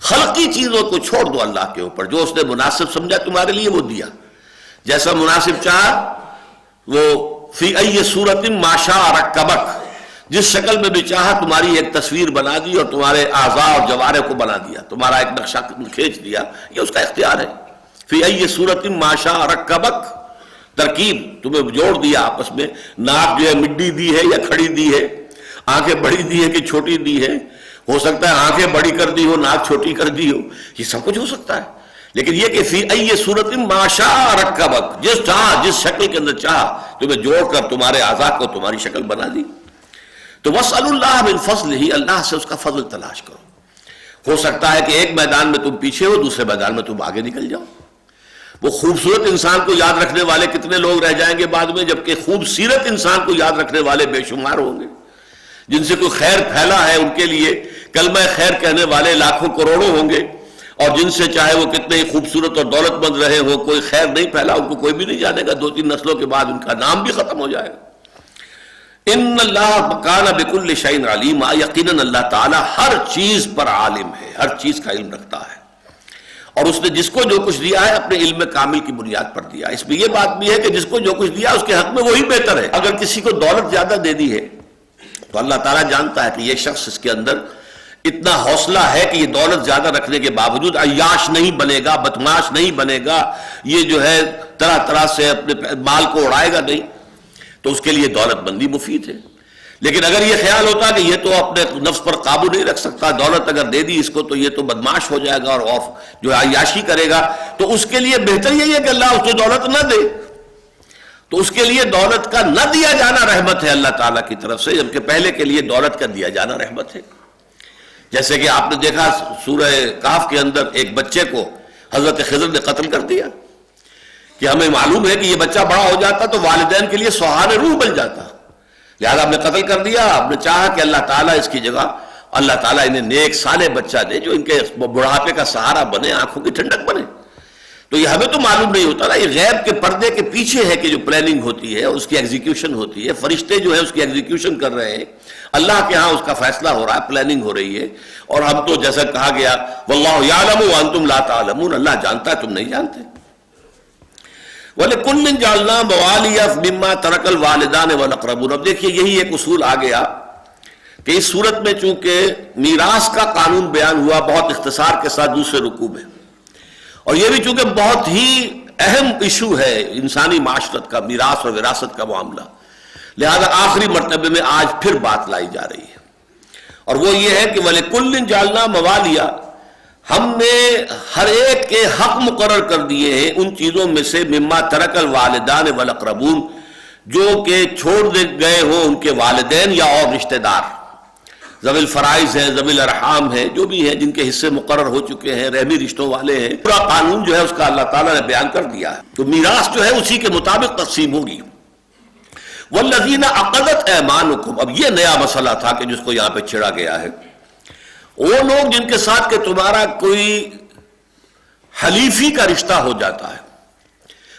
خلقی چیزوں کو چھوڑ دو اللہ کے اوپر، جو اس نے مناسب سمجھا تمہارے لیے وہ دیا، جیسا مناسب چاہا وہ فی ای صورت ما شاء رکبک، جس شکل میں بھی چاہا تمہاری ایک تصویر بنا دی اور تمہارے اعضاء اور جوارح کو بنا دیا، تمہارا ایک نقشہ کھینچ دیا، یہ اس کا اختیار ہے۔ فی ای صورت ما شاء رکبک، ترکیب تمہیں جوڑ دیا آپس میں، ناک جو ہے مڈی دی ہے یا کھڑی دی ہے، آنکھیں بڑی دی ہے کہ چھوٹی دی ہے، ہو سکتا ہے آنکھیں بڑی کر دی ہو، ناک چھوٹی کر دی ہو، یہ سب کچھ ہو سکتا ہے، لیکن یہ کہ فی ای صورت ما شاء رکبک، جس چاہا جس شکل کے اندر چاہا تمہیں جوڑ کر تمہارے اعضاء کو تمہاری شکل بنا دی۔ تو واسألوا اللہ من فضلہ، اللہ سے اس کا فضل تلاش کرو۔ ہو سکتا ہے کہ ایک میدان میں تم پیچھے ہو، دوسرے میدان میں تم آگے نکل جاؤ۔ وہ خوبصورت انسان کو یاد رکھنے والے کتنے لوگ رہ جائیں گے بعد میں، جبکہ خوبصورت انسان کو یاد رکھنے والے بے شمار ہوں گے۔ جن سے کوئی خیر پھیلا ہے ان کے لیے کلمہ خیر کہنے والے لاکھوں کروڑوں ہوں گے، اور جن سے چاہے وہ کتنے ہی خوبصورت اور دولت مند رہے ہو، کوئی خیر نہیں پھیلا، ان کو کوئی بھی نہیں جانے گا، 2-3 نسلوں کے بعد ان کا نام بھی ختم ہو جائے گا۔ ان اللہ کان بکل شیء علیما، یقیناً اللہ تعالیٰ ہر چیز پر عالم ہے، ہر چیز کا علم رکھتا ہے، اور اس نے جس کو جو کچھ دیا ہے اپنے علم کامل کی بنیاد پر دیا۔ اس میں یہ بات بھی ہے کہ جس کو جو کچھ دیا اس کے حق میں وہی بہتر ہے۔ اگر کسی کو دولت زیادہ دے دی ہے تو اللہ تعالیٰ جانتا ہے کہ یہ شخص اس کے اندر اتنا حوصلہ ہے کہ یہ دولت زیادہ رکھنے کے باوجود عیاش نہیں بنے گا، بدمعاش نہیں بنے گا، یہ جو ہے طرح طرح سے اپنے مال کو اڑائے گا نہیں، تو اس کے لیے دولت مندی مفید ہے۔ لیکن اگر یہ خیال ہوتا کہ یہ تو اپنے نفس پر قابو نہیں رکھ سکتا، دولت اگر دے دی اس کو تو یہ تو بدمعاش ہو جائے گا اور جو ہے عیاشی کرے گا، تو اس کے لیے بہتر یہی ہے کہ اللہ اس کو دولت نہ دے۔ تو اس کے لیے دولت کا نہ دیا جانا رحمت ہے اللہ تعالیٰ کی طرف سے، جبکہ پہلے کے لیے دولت کا دیا جانا رحمت ہے۔ جیسے کہ آپ نے دیکھا سورہ کہف کے اندر ایک بچے کو حضرت خضر نے قتل کر دیا، کہ ہمیں معلوم ہے کہ یہ بچہ بڑا ہو جاتا تو والدین کے لیے سوہان روح بن جاتا، لہذا آپ نے قتل کر دیا۔ آپ نے چاہا کہ اللہ تعالیٰ اس کی جگہ اللہ تعالیٰ انہیں نیک صالح بچہ دے جو ان کے بڑھاپے کا سہارا بنے، آنکھوں کی ٹھنڈک بنے۔ تو یہ ہمیں تو معلوم نہیں ہوتا نا، یہ غیب کے پردے کے پیچھے ہے کہ جو پلاننگ ہوتی ہے اس کی ایگزیکیوشن ہوتی ہے، فرشتے جو ہے اس کی ایگزیکیوشن کر رہے ہیں، اللہ کے ہاں اس کا فیصلہ ہو رہا ہے، پلاننگ ہو رہی ہے، اور ہم تو جیسا کہا گیا واللہ یعلم وانتم لا تعلمون، اللہ جانتا ہے تم نہیں جانتے۔ وَلِكُلٍّ جَعَلْنَا مَوَالِيَ مِمَّا تَرَكَ الْوَالِدَانِ وَالْأَقْرَبُونَ، اب دیکھیے یہی ایک اصول آ گیا، کہ اس صورت میں چونکہ میراث کا قانون بیان ہوا بہت اختصار کے ساتھ دوسرے رکوع میں، اور یہ بھی چونکہ بہت ہی اہم ایشو ہے انسانی معاشرت کا، میراث اور وراثت کا معاملہ، لہذا آخری مرتبے میں آج پھر بات لائی جا رہی ہے، اور وہ یہ ہے کہ وَلِكُلٍّ جَعَلْنَا مَوَالِيَ، ہم نے ہر ایک کے حق مقرر کر دیے ہیں ان چیزوں میں سے مما ترک الوالدان والاقربون، جو کہ چھوڑ گئے ہوں ان کے والدین یا اور رشتہ دار، ذوی الفرائض ہیں، ذوی الارحام ہیں، جو بھی ہیں جن کے حصے مقرر ہو چکے ہیں، رحمی رشتوں والے ہیں، پورا قانون جو ہے اس کا اللہ تعالیٰ نے بیان کر دیا ہے، تو میراث جو ہے اسی کے مطابق تقسیم ہوگی۔ والذین عقدت ایمانکم، اب یہ نیا مسئلہ تھا کہ جس کو یہاں پہ چھڑا گیا ہے، وہ لوگ جن کے ساتھ کہ تمہارا کوئی حلیفی کا رشتہ ہو جاتا ہے،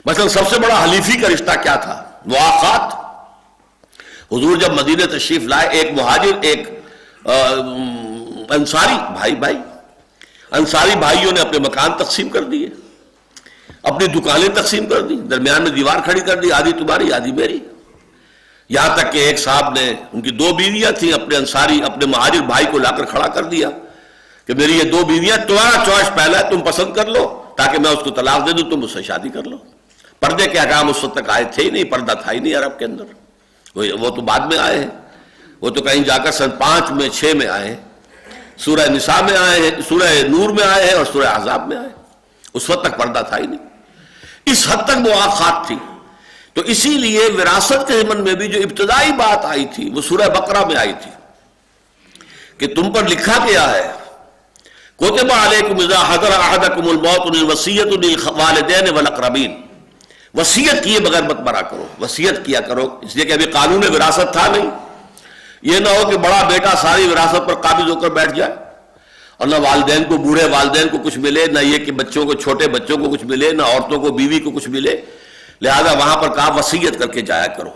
مثلا سب سے بڑا حلیفی کا رشتہ کیا تھا؟ مواخات۔ حضور جب مدینہ تشریف لائے، ایک مہاجر ایک انصاری بھائی انصاری بھائیوں نے اپنے مکان تقسیم کر دیے، اپنی دکانیں تقسیم کر دی، درمیان میں دیوار کھڑی کر دی، آدھی تمہاری آدھی میری، یہاں تک کہ ایک صاحب نے، ان کی 2 بیویاں تھیں، اپنے انصاری اپنے مہاجر بھائی کو لا کر کھڑا کر دیا کہ میری یہ 2 بیویاں، تمہارا چوائس پہلا ہے، تم پسند کر لو تاکہ میں اس کو طلاق دے دوں، تم اس سے شادی کر لو۔ پردے کے احکام اس وقت تک آئے تھے ہی نہیں، پردہ تھا ہی نہیں عرب کے اندر، وہ تو بعد میں آئے ہیں، وہ تو کہیں جا کر سن 5 میں 6 میں آئے ہیں، سورہ نساء میں آئے ہیں، سورہ نور میں آئے ہیں اور سورہ احزاب میں آئے، اس وقت تک پردہ تھا ہی نہیں، اس حد تک مواخات تھی۔ تو اسی لیے وراثت کے ضمن میں بھی جو ابتدائی بات آئی تھی وہ سورہ بقرہ میں آئی تھی کہ تم پر لکھا گیا ہے کتب علیکم اذا حضر احدکم الموت الوصیۃ للوالدین والاقربین، وصیت کیے بغیر مت مرا کرو، وصیت کیا کرو، اس لیے کہ ابھی قانون وراثت تھا نہیں، یہ نہ ہو کہ بڑا بیٹا ساری وراثت پر قابض ہو کر بیٹھ جائے اور نہ والدین کو، بوڑھے والدین کو کچھ ملے، نہ یہ کہ بچوں کو، چھوٹے بچوں کو کچھ ملے، نہ عورتوں کو، بیوی کو کچھ ملے، لہذا وہاں پر کہا وصیت کر کے جایا کرو۔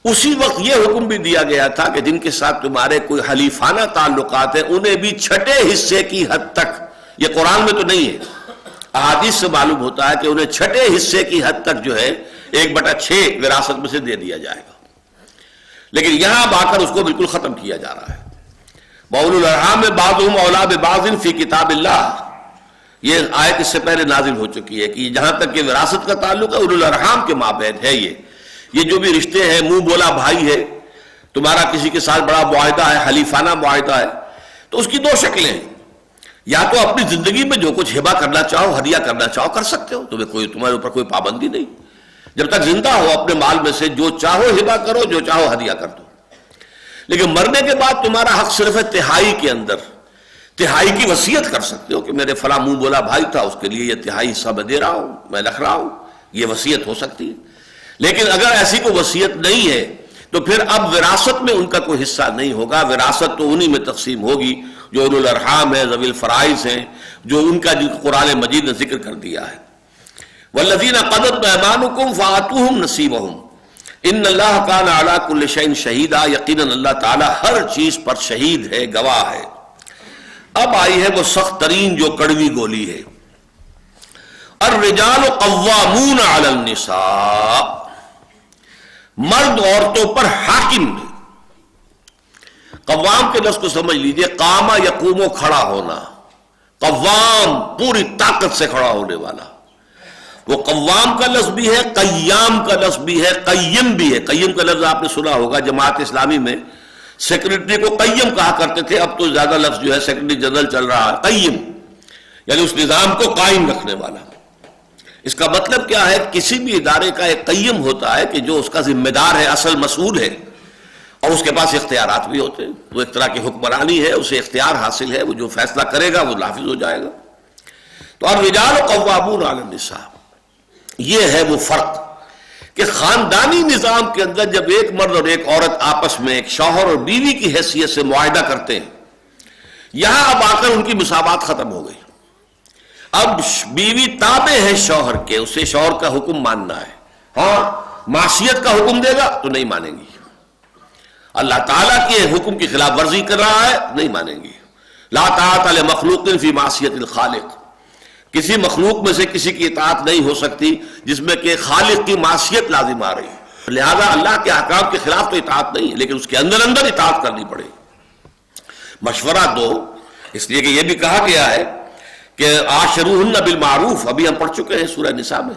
اسی وقت یہ حکم بھی دیا گیا تھا کہ جن کے ساتھ تمہارے کوئی حلیفانہ تعلقات ہیں انہیں بھی چھٹے حصے کی حد تک، یہ قرآن میں تو نہیں ہے، احادیث سے معلوم ہوتا ہے کہ انہیں چھٹے حصے کی حد تک جو ہے 1/6 وراثت میں سے دے دیا جائے گا، لیکن یہاں اب آ کر اس کو بالکل ختم کیا جا رہا ہے۔ وَأُولُو الْأَرْحَامِ بَعْضُهُمْ أَوْلَىٰ بِبَعْضٍ فِي كِتَابِ اللَّهِ، یہ آیت اس سے پہلے نازل ہو چکی ہے کہ جہاں تک کہ وراثت کا تعلق ہے اولو الارحام کے مابین ہے، یہ جو بھی رشتے ہیں، منہ بولا بھائی ہے، تمہارا کسی کے ساتھ بڑا معاہدہ ہے، حلیفانہ معاہدہ ہے، تو اس کی 2 شکلیں ہیں، یا تو اپنی زندگی میں جو کچھ ہبہ کرنا چاہو، ہدیہ کرنا چاہو کر سکتے ہو، تمہارے اوپر کوئی پابندی نہیں، جب تک زندہ ہو اپنے مال میں سے جو چاہو ہبہ کرو، جو چاہو ہدیہ کر دو، لیکن مرنے کے بعد تمہارا حق صرف ہے تہائی کے اندر، تہائی کی وصیت کر سکتے ہو کہ میرے فلاں منہ بولا بھائی تھا، اس کے لیے یہ تہائی حصہ میں دے رہا ہوں، میں لکھ رہا ہوں، یہ وصیت ہو سکتی ہے، لیکن اگر ایسی کوئی وصیت نہیں ہے تو پھر اب وراثت میں ان کا کوئی حصہ نہیں ہوگا، وراثت تو انہی میں تقسیم ہوگی جو اولو الارحام ہیں، ذوی الفرائض ہیں، جو ان کا جن قرآن مجید نے ذکر کر دیا ہے۔ والذین عقدت ایمانکم فآتوہم نصیبہم ان اللہ کان علی کل شیء شہیدا، یقیناً اللہ تعالی ہر چیز پر شہید ہے، گواہ ہے۔ اب آئی ہے وہ سخت ترین جو کڑوی گولی ہے، الرجال قوامون علی النساء، مرد عورتوں پر حاکم ہے۔ قوام کے لفظ کو سمجھ لیجئے، قام یقوم، کھڑا ہونا، قوام پوری طاقت سے کھڑا ہونے والا، وہ قوام کا لفظ بھی ہے، قیام کا لفظ بھی ہے، قیم بھی ہے۔ قیم کا لفظ آپ نے سنا ہوگا، جماعت اسلامی میں سیکرٹری کو قیم کہا کرتے تھے، اب تو زیادہ لفظ جو ہے سیکرٹری جنرل چل رہا ہے، قیم یعنی اس نظام کو قائم رکھنے والا۔ اس کا مطلب کیا ہے؟ کسی بھی ادارے کا ایک قیم ہوتا ہے کہ جو اس کا ذمہ دار ہے، اصل مسئول ہے، اور اس کے پاس اختیارات بھی ہوتے ہیں، وہ ایک طرح کی حکمرانی ہے، اسے اختیار حاصل ہے، وہ جو فیصلہ کرے گا وہ نافذ ہو جائے گا۔ تو الرجال قوامون علی النساء، یہ ہے وہ فرق کہ خاندانی نظام کے اندر جب ایک مرد اور ایک عورت آپس میں ایک شوہر اور بیوی کی حیثیت سے معاہدہ کرتے ہیں، یہاں اب آ کر ان کی مساوات ختم ہو گئی۔ اب بیوی تابع ہے شوہر کے، اسے شوہر کا حکم ماننا ہے، ہاں معصیت کا حکم دے گا تو نہیں مانیں گی، اللہ تعالیٰ کے حکم کی خلاف ورزی کر رہا ہے نہیں مانیں گی۔ لا طاعۃ لمخلوق فی معصیت الخالق، کسی مخلوق میں سے کسی کی اطاعت نہیں ہو سکتی جس میں کہ خالق کی معصیت لازم آ رہی ہے، لہذا اللہ کے احکام کے خلاف تو اطاعت نہیں ہے، لیکن اس کے اندر اندر اطاعت کرنی پڑے۔ مشورہ دو، اس لیے کہ یہ بھی کہا گیا ہے کہ عاشروہن بالمعروف، ابھی ہم پڑھ چکے ہیں سورہ نساء میں،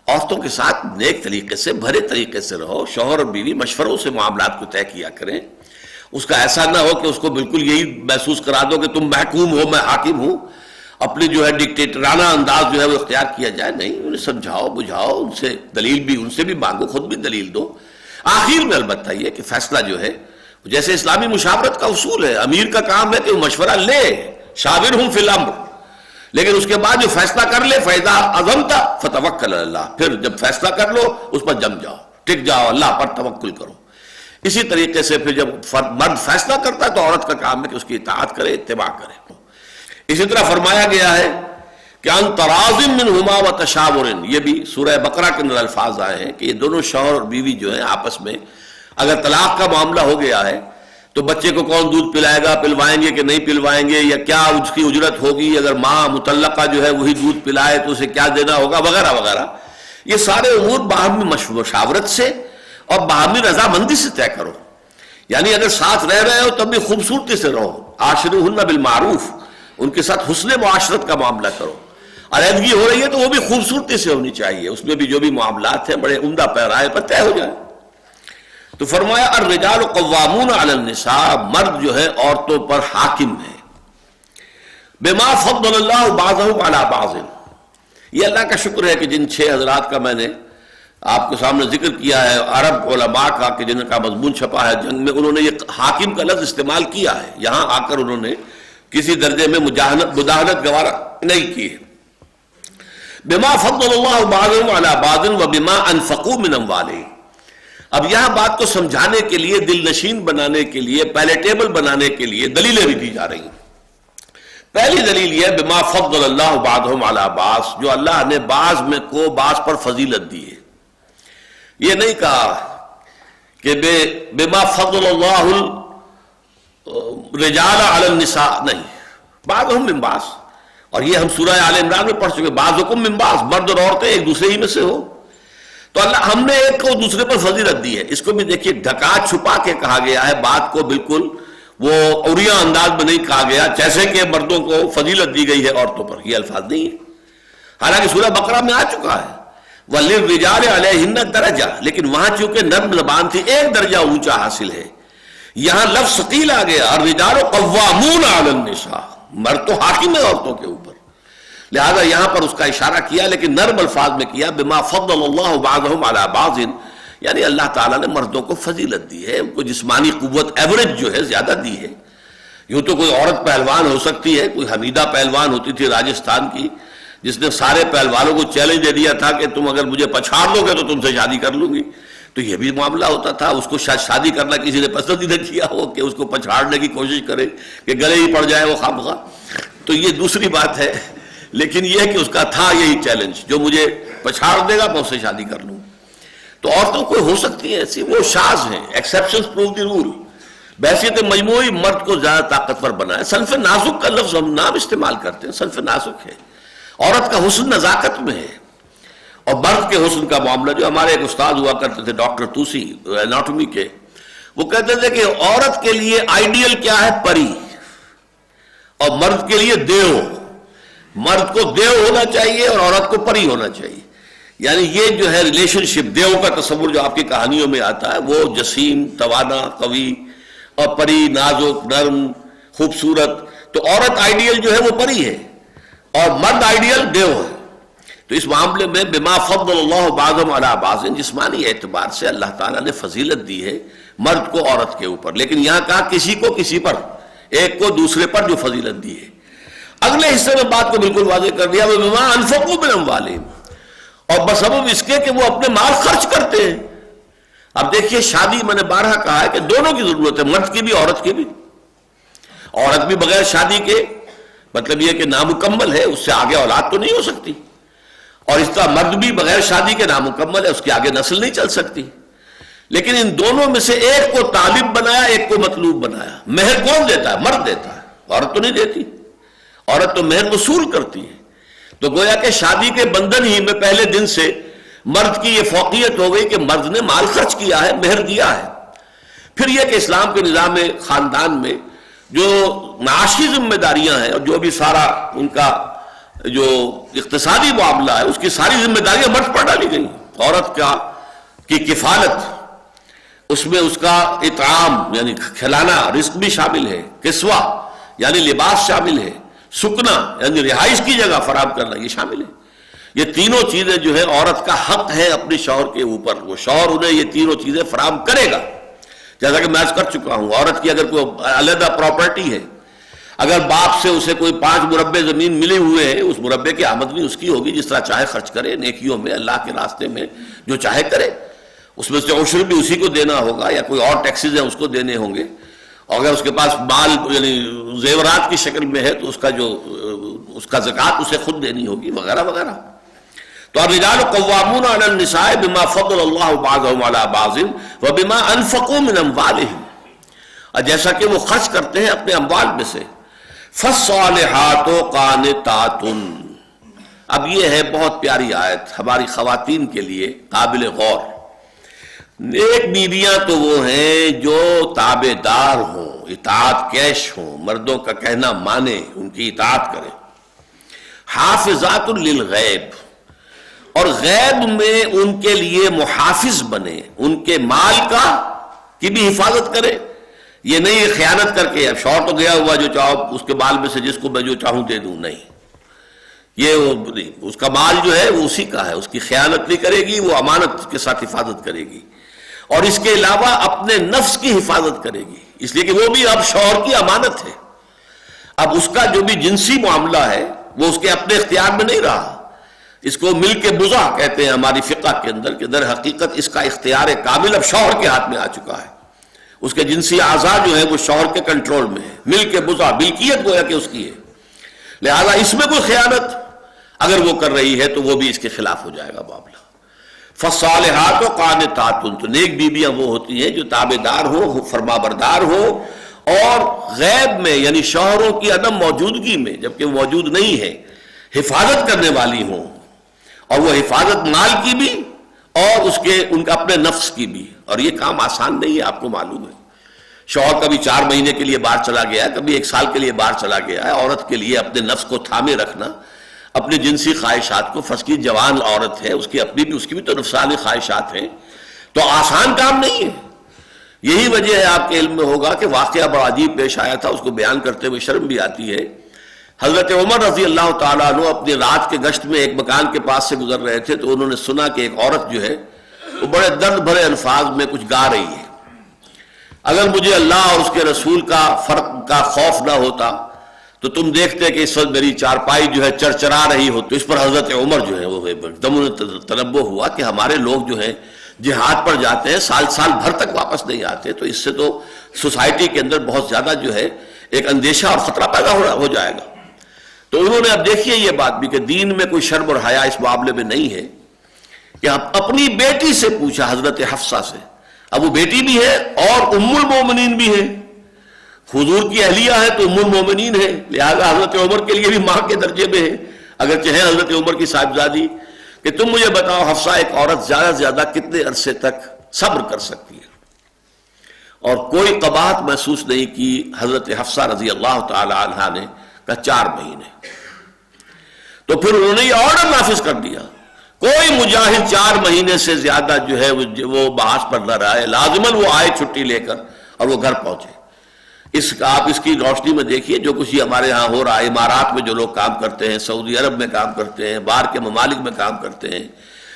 عورتوں کے ساتھ نیک طریقے سے، بھلے طریقے سے رہو، شوہر اور بیوی مشوروں سے معاملات کو طے کیا کریں، اس کا ایسا نہ ہو کہ اس کو بالکل یہی محسوس کرا دو کہ تم محکوم ہو میں حاکم ہوں، اپنی جو ہے ڈکٹیٹرانہ انداز جو ہے وہ اختیار کیا جائے، نہیں، انہیں سمجھاؤ بجھاؤ، ان سے دلیل بھی ان سے بھی مانگو، خود بھی دلیل دو، آخر میں البتہ یہ کہ فیصلہ جو ہے جیسے اسلامی مشاورت کا اصول ہے، امیر کا کام ہے کہ وہ مشورہ لے، شاورہم فی الامر، لیکن اس کے بعد جو فیصلہ کر لے، فَإِذَا عَزَمْتَ فَتَوَكَّلْ عَلَى اللَّهِ، پھر جب فیصلہ کر لو اس پر جم جاؤ، ٹک جاؤ، اللہ پر توکل کرو۔ اسی طریقے سے پھر جب مرد فیصلہ کرتا ہے تو عورت کا کام ہے کہ اس کی اطاعت کرے، اتباع کرے۔ اسی طرح فرمایا گیا ہے کہ ان تراضٍ منہما وتشاور، یہ بھی سورہ بقرہ کے اندر الفاظ آئے ہیں کہ یہ دونوں شوہر اور بیوی جو ہیں آپس میں اگر طلاق کا معاملہ ہو گیا ہے تو بچے کو کون دودھ پلائے گا، پلوائیں گے کہ نہیں پلوائیں گے، یا کیا اس کی اجرت ہوگی، اگر ماں مطلقہ جو ہے وہی دودھ پلائے تو اسے کیا دینا ہوگا، وغیرہ وغیرہ، یہ سارے امور باہمی مشاورت سے اور باہمی رضامندی سے طے کرو۔ یعنی اگر ساتھ رہ رہے ہو تب بھی خوبصورتی سے رہو، عاشروہن بالمعروف، ان کے ساتھ حسن معاشرت کا معاملہ کرو، علیحدگی ہو رہی ہے تو وہ بھی خوبصورتی سے ہونی چاہیے، اس میں بھی جو بھی معاملات ہیں بڑے عمدہ پیرائے پر طے ہو جائے۔ تو فرمایا الرجال قوامون علی النساء، مرد جو ہے عورتوں پر حاکم ہے، بما فضل اللہ بعضهم علی بعض، یہ اللہ کا شکر ہے کہ جن 6 حضرات کا میں نے آپ کے سامنے ذکر کیا ہے، عرب علماء کا کہ جن کا مضمون چھپا ہے جنگ میں، انہوں نے یہ حاکم کا لفظ استعمال کیا ہے، یہاں آ کر انہوں نے کسی درجے میں مداہنت گوارا نہیں کی ہے۔ بما فضل اللہ بعضهم علی بعض وبما انفقوا من اموالهم، اب یہاں بات کو سمجھانے کے لیے، دل نشین بنانے کے لیے، پیلیٹیبل بنانے کے لیے دلیلیں بھی دی جا رہی ہیں۔ پہلی دلیل یہ بما فضل اللہ بعضهم علی بعض، جو اللہ نے بعض میں کو بعض پر فضیلت دی ہے، یہ نہیں کہا کہ بما فضل اللہ الرجال علی النساء، نہیں، بعضهم من بعض، اور یہ ہم سورہ آل عمران میں پڑھ چکے، بعضکم من بعض، مرد اور عورتیں ایک دوسرے ہی میں سے ہو، تو اللہ ہم نے ایک کو دوسرے پر فضیلت دی ہے۔ اس کو بھی دیکھیے ڈھکا چھپا کے کہا گیا ہے، بات کو بالکل وہ عریاں انداز میں نہیں کہا گیا جیسے کہ مردوں کو فضیلت دی گئی ہے عورتوں پر، یہ الفاظ نہیں ہے، حالانکہ سورہ بقرہ میں آ چکا ہے وَلِلرِّجَالِ عَلَيْهِنَّ دَرَجَةٌ، لیکن وہاں چونکہ نرم زبان تھی، ایک درجہ اونچا حاصل ہے، یہاں لفظ ثقیل آ گیا، الرجال قوامون علی النساء، مرد تو حاکم ہے عورتوں کے اوپر، لہذا یہاں پر اس کا اشارہ کیا لیکن نرم الفاظ میں کیا، بما فضل اللہ بعضهم علی بعض، یعنی اللہ تعالیٰ نے مردوں کو فضیلت دی ہے، ان کو جسمانی قوت ایوریج جو ہے زیادہ دی ہے۔ یوں تو کوئی عورت پہلوان ہو سکتی ہے، کوئی حمیدہ پہلوان ہوتی تھی راجستھان کی، جس نے سارے پہلوانوں کو چیلنج دے دیا تھا کہ تم اگر مجھے پچھاڑ لو گے تو تم سے شادی کر لوں گی، تو یہ بھی معاملہ ہوتا تھا، اس کو شاید شادی کرنا کسی نے پسند ہی نہ کیا ہو کہ اس کو پچھاڑنے کی کوشش کرے کہ گلے ہی پڑ جائے وہ خواہ، تو یہ دوسری بات ہے، لیکن یہ کہ اس کا تھا یہی چیلنج، جو مجھے پچھاڑ دے گا میں اس سے شادی کر لوں۔ تو عورتوں کو ہو سکتی ہیں ایسی، وہ شاذ ہیں، ایکسیپشنز پروو دی رول، بحیثیت مجموعی مرد کو زیادہ طاقتور بنائے۔ صنف نازک کا لفظ ہم نام استعمال کرتے ہیں، صنف نازک ہے، عورت کا حسن نزاکت میں ہے، اور مرد کے حسن کا معاملہ، جو ہمارے ایک استاد ہوا کرتے تھے ڈاکٹر توسی اناٹومی کے، وہ کہتے تھے کہ عورت کے لیے آئیڈیل کیا ہے، پری، اور مرد کے لیے دیو، مرد کو دیو ہونا چاہیے اور عورت کو پری ہونا چاہیے، یعنی یہ جو ہے ریلیشن شپ، دیو کا تصور جو آپ کی کہانیوں میں آتا ہے وہ جسیم، توانا، قوی، اور پری نازک، نرم، خوبصورت، تو عورت آئیڈیل جو ہے وہ پری ہے اور مرد آئیڈیل دیو ہے۔ تو اس معاملے میں بما فضل اللہ بعضهم علی بعض، جسمانی اعتبار سے اللہ تعالیٰ نے فضیلت دی ہے مرد کو عورت کے اوپر، لیکن یہاں کہا کسی کو کسی پر، ایک کو دوسرے پر جو فضیلت دی ہے۔ اگلے حصے میں بات کو بالکل واضح کر دیا، بما انفقوا من اموالہم، اور بسبب اس کے کہ وہ اپنے مال خرچ کرتے ہیں۔ اب دیکھیے شادی میں نے بارہا کہا ہے کہ دونوں کی ضرورت ہے، مرد کی بھی عورت کی بھی، عورت بھی بغیر شادی کے مطلب یہ کہ نامکمل ہے، اس سے آگے اولاد تو نہیں ہو سکتی، اور اس طرح مرد بھی بغیر شادی کے نامکمل ہے، اس کے آگے نسل نہیں چل سکتی، لیکن ان دونوں میں سے ایک کو طالب بنایا، ایک کو مطلوب بنایا۔ مہر کون دیتا ہے؟ مرد دیتا ہے، عورت تو نہیں دیتی، عورت تو مہر وصول کرتی ہے۔ تو گویا کہ شادی کے بندھن ہی میں پہلے دن سے مرد کی یہ فوقیت ہو گئی کہ مرد نے مال خرچ کیا ہے، مہر دیا ہے۔ پھر یہ کہ اسلام کے نظام خاندان میں جو معاشی ذمہ داریاں ہیں اور جو بھی سارا ان کا جو اقتصادی معاملہ ہے اس کی ساری ذمہ داریاں مرد پر ڈالی گئی. عورت کی کفالت، اس میں اس کا اطعام یعنی کھلانا، رزق بھی شامل ہے، کسوہ یعنی لباس شامل ہے، سکنا یعنی رہائش کی جگہ فراہم کرنا یہ شامل ہے. یہ تینوں چیزیں جو ہے عورت کا حق ہے اپنے شوہر کے اوپر، وہ شوہر انہیں یہ تینوں چیزیں فراہم کرے گا. جیسا کہ میں عرض کر چکا ہوں، عورت کی اگر کوئی علیحدہ پراپرٹی ہے، اگر باپ سے اسے کوئی 5 مربع زمین ملے ہوئے ہیں، اس مربع کی آمدنی اس کی ہوگی، جس طرح چاہے خرچ کرے نیکیوں میں، اللہ کے راستے میں جو چاہے کرے. اس میں سے عشر بھی اسی کو دینا ہوگا یا کوئی اور ٹیکسز ہیں اس کو دینے ہوں گے. اور اگر اس کے پاس مال یعنی زیورات کی شکل میں ہے تو اس کا زکوٰۃ اسے خود دینی ہوگی وغیرہ وغیرہ. تو الرجال قوامون علی النساء بما فضل اللہ بعضهم علی بعض وبما انفقوا من اموالهم، اور جیسا کہ وہ خرچ کرتے ہیں اپنے اموال میں سے. فالصالحات قانتات، اب یہ ہے بہت پیاری آیت ہماری خواتین کے لیے قابل غور. نیک بیویاں تو وہ ہیں جو تابع دار ہوں، اطاعت کیش ہوں، مردوں کا کہنا مانے، ان کی اطاعت کریں. حافظات للغیب، اور غیب میں ان کے لیے محافظ بنے، ان کے مال کی بھی حفاظت کرے. یہ نہیں خیانت کر کے اب شوہر تو گیا ہوا جو چاہو اس کے مال میں سے جس کو میں جو چاہوں دے دوں، نہیں، یہ اس کا مال جو ہے وہ اسی کا ہے، اس کی خیانت نہیں کرے گی، وہ امانت کے ساتھ حفاظت کرے گی. اور اس کے علاوہ اپنے نفس کی حفاظت کرے گی، اس لیے کہ وہ بھی اب شوہر کی امانت ہے. اب اس کا جو بھی جنسی معاملہ ہے وہ اس کے اپنے اختیار میں نہیں رہا. اس کو مل کے بزا کہتے ہیں ہماری فقہ کے اندر، کہ در حقیقت اس کا اختیار کامل اب شوہر کے ہاتھ میں آ چکا ہے. اس کے جنسی اعضاء جو ہے وہ شوہر کے کنٹرول میں ہے، مل کے بزا، ملکیت گویا کہ اس کی ہے. لہذا اس میں کوئی خیانت اگر وہ کر رہی ہے تو وہ بھی اس کے خلاف ہو جائے گا معاملہ. فالصالحات قانتات، تو نیک بیویاں وہ ہوتی ہیں جو تابع دار ہو، فرما بردار ہو، اور غیب میں یعنی شوہروں کی عدم موجودگی میں جبکہ وہ موجود نہیں ہے حفاظت کرنے والی ہوں. اور وہ حفاظت مال کی بھی اور ان کا اپنے نفس کی بھی. اور یہ کام آسان نہیں ہے، آپ کو معلوم ہے. شوہر کبھی 4 مہینے کے لیے باہر چلا گیا، کبھی 1 سال کے لیے باہر چلا گیا ہے. عورت کے لیے اپنے نفس کو تھامے رکھنا، اپنی جنسی خواہشات کو، فرض کی جوان عورت ہے، اس کی بھی تو نفسانی خواہشات ہیں، تو آسان کام نہیں ہے. یہی وجہ ہے، آپ کے علم میں ہوگا کہ واقعہ بڑا عجیب پیش آیا تھا، اس کو بیان کرتے ہوئے شرم بھی آتی ہے. حضرت عمر رضی اللہ تعالیٰ عنہ اپنی رات کے گشت میں ایک مکان کے پاس سے گزر رہے تھے، تو انہوں نے سنا کہ ایک عورت جو ہے وہ بڑے درد بھرے الفاظ میں کچھ گا رہی ہے. اگر مجھے اللہ اور اس کے رسول کا فرق کا خوف نہ ہوتا تو تم دیکھتے کہ اس وقت میری چارپائی جو ہے چرچرا رہی ہو. تو اس پر حضرت عمر جو ہے وہ ایک دم تنبہ ہوا کہ ہمارے لوگ جو ہیں جہاد پر جاتے ہیں، سال بھر تک واپس نہیں آتے، تو اس سے تو سوسائٹی کے اندر بہت زیادہ جو ہے ایک اندیشہ اور خطرہ پیدا ہو جائے گا. تو انہوں نے اب دیکھیے یہ بات بھی کہ دین میں کوئی شرم اور حیا اس معاملے میں نہیں ہے، کہ اپنی بیٹی سے پوچھا حضرت حفصہ سے. اب وہ بیٹی بھی ہے اور ام المومنین بھی ہے، حضور کی اہلیہ ہے تو ام المومنین ہے، لہذا حضرت عمر کے لیے بھی ماں کے درجے میں ہے اگرچہ ہے حضرت عمر کی صاحبزادی. کہ تم مجھے بتاؤ حفصہ، ایک عورت زیادہ سے زیادہ کتنے عرصے تک صبر کر سکتی ہے؟ اور کوئی قباحت محسوس نہیں کی حضرت حفصہ رضی اللہ تعالی عنہا نے، کہا 4 مہینے. تو پھر انہوں نے یہ آرڈر نافذ کر دیا، کوئی مجاہد 4 مہینے سے زیادہ جو ہے وہ بحث پر نہ رہا ہے، لازماً وہ آئے چھٹی لے کر اور وہ گھر پہنچے. آپ اس کی روشنی میں دیکھیے جو کچھ ہمارے ہاں ہو رہا ہے. امارات میں جو لوگ کام کرتے ہیں، سعودی عرب میں کام کرتے ہیں، باہر کے ممالک میں کام کرتے ہیں،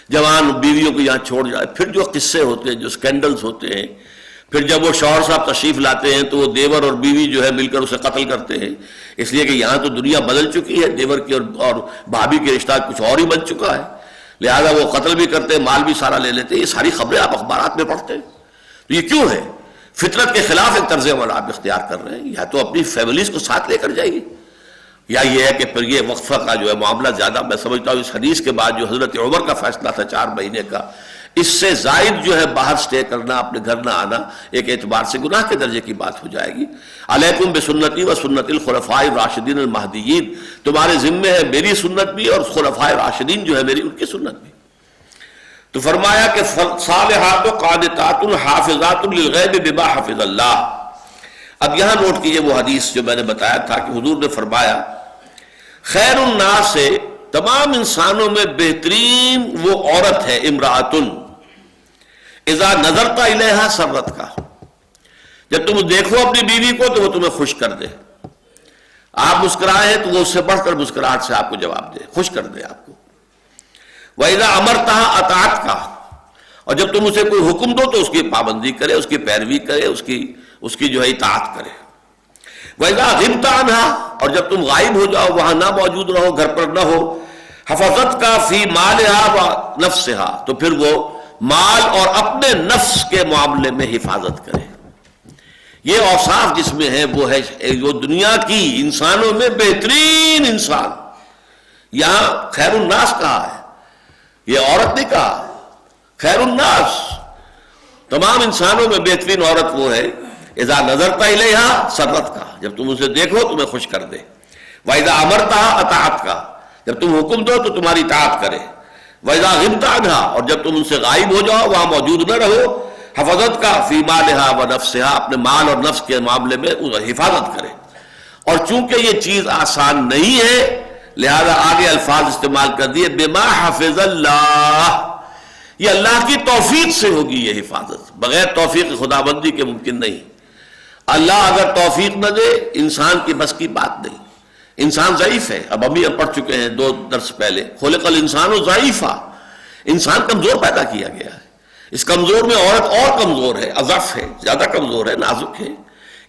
جوان بیویوں کو یہاں چھوڑ جائے، پھر جو قصے ہوتے ہیں، جو سکینڈلز ہوتے ہیں، پھر جب وہ شوہر صاحب تشریف لاتے ہیں تو وہ دیور اور بیوی جو ہے مل کر اسے قتل کرتے ہیں، اس لیے کہ یہاں تو دنیا بدل چکی ہے، دیور کی اور بھابھی کے رشتہ کچھ اور ہی بن چکا ہے، لہذا وہ قتل بھی کرتے ہیں، مال بھی سارا لے لیتے ہیں. یہ ساری خبریں آپ اخبارات میں پڑھتے ہیں. تو یہ کیوں ہے؟ فطرت کے خلاف ایک طرز عمل آپ اختیار کر رہے ہیں. یا تو اپنی فیملیز کو ساتھ لے کر جائیے، یا یہ ہے کہ پھر یہ وقفہ کا جو ہے معاملہ زیادہ، میں سمجھتا ہوں اس حدیث کے بعد جو حضرت عمر کا فیصلہ تھا 4 مہینے کا، اس سے زائد جو ہے باہر سٹے کرنا، اپنے گھر نہ آنا، ایک اعتبار سے گناہ کے درجے کی بات ہو جائے گی. علیکم بسنتی و سنت الخلفاء الراشدین المہدیین، تمہارے ذمے ہے میری سنت بھی اور خلفاء راشدین جو ہے میری ان کی سنت بھی. تو فرمایا کہ صالحات قانتات حافظات للغیب بما حفظ اللہ. اب یہاں نوٹ کیجئے وہ حدیث جو میں نے بتایا تھا کہ حضور نے فرمایا خیر الناس سے تمام انسانوں میں بہترین وہ عورت ہے امرأۃن اذا نظرت الیہا سرت کا، جب تم دیکھو اپنی بیوی کو تو وہ تمہیں خوش کر دے، آپ مسکرائے تو وہ اس سے بڑھ کر مسکراہٹ سے آپ کو جواب دے، خوش کر دے آپ کو۔ وَإِذَا أَمَرْتَهَا أَطَاعَتْكَ، اور جب تم اسے کوئی حکم دو تو اس کی پابندی کرے، اس کی پیروی کرے، اس کی جو ہے اطاعت کرے۔ وَإِذَا غِبْتَ عَنْهَا، اور جب تم غائب ہو جاؤ، وہاں نہ موجود رہو، گھر پر نہ ہو، حَفَظَتْكَ فِي مَالِهَا وَنَفْسِهَا، تو پھر وہ مال اور اپنے نفس کے معاملے میں حفاظت کرے۔ یہ اوصاف جس میں ہے وہ ہے جو دنیا کی انسانوں میں بہترین انسان، یہاں خیر الناس کہا ہے، یہ عورت نے کہا خیر الناس، تمام انسانوں میں بہترین عورت وہ ہے اذا نظرت الیہا سرت کا، جب تم اسے دیکھو تمہیں خوش کر دے۔ وَإِذَا أَمَرْتَهَا أَطَاعَتْكَ، جب تم حکم دو تو تمہاری اطاعت کرے۔ وَإِذَا غِبْتَ عَنْهَا، اور جب تم ان سے غائب ہو جاؤ، وہاں موجود نہ رہو، حفظتْكَ فِي مَالِهَا وَنَفْسِهَا، اپنے مال اور نفس کے معاملے میں حفاظت کرے۔ اور چونکہ یہ چیز آسان نہیں ہے لہذا آگے الفاظ استعمال کر دیے بما حفظ اللہ، یہ اللہ کی توفیق سے ہوگی یہ حفاظت، بغیر توفیق خداوندی کے ممکن نہیں۔ اللہ اگر توفیق نہ دے انسان کی بس کی بات نہیں، انسان ضعیف ہے، اب ابھی ہم پڑھ چکے ہیں 2 درس پہلے، خلق الانسان ضعیفا، انسان کمزور پیدا کیا گیا ہے، اس کمزور میں عورت اور کمزور ہے، اضعف ہے، زیادہ کمزور ہے، نازک ہے۔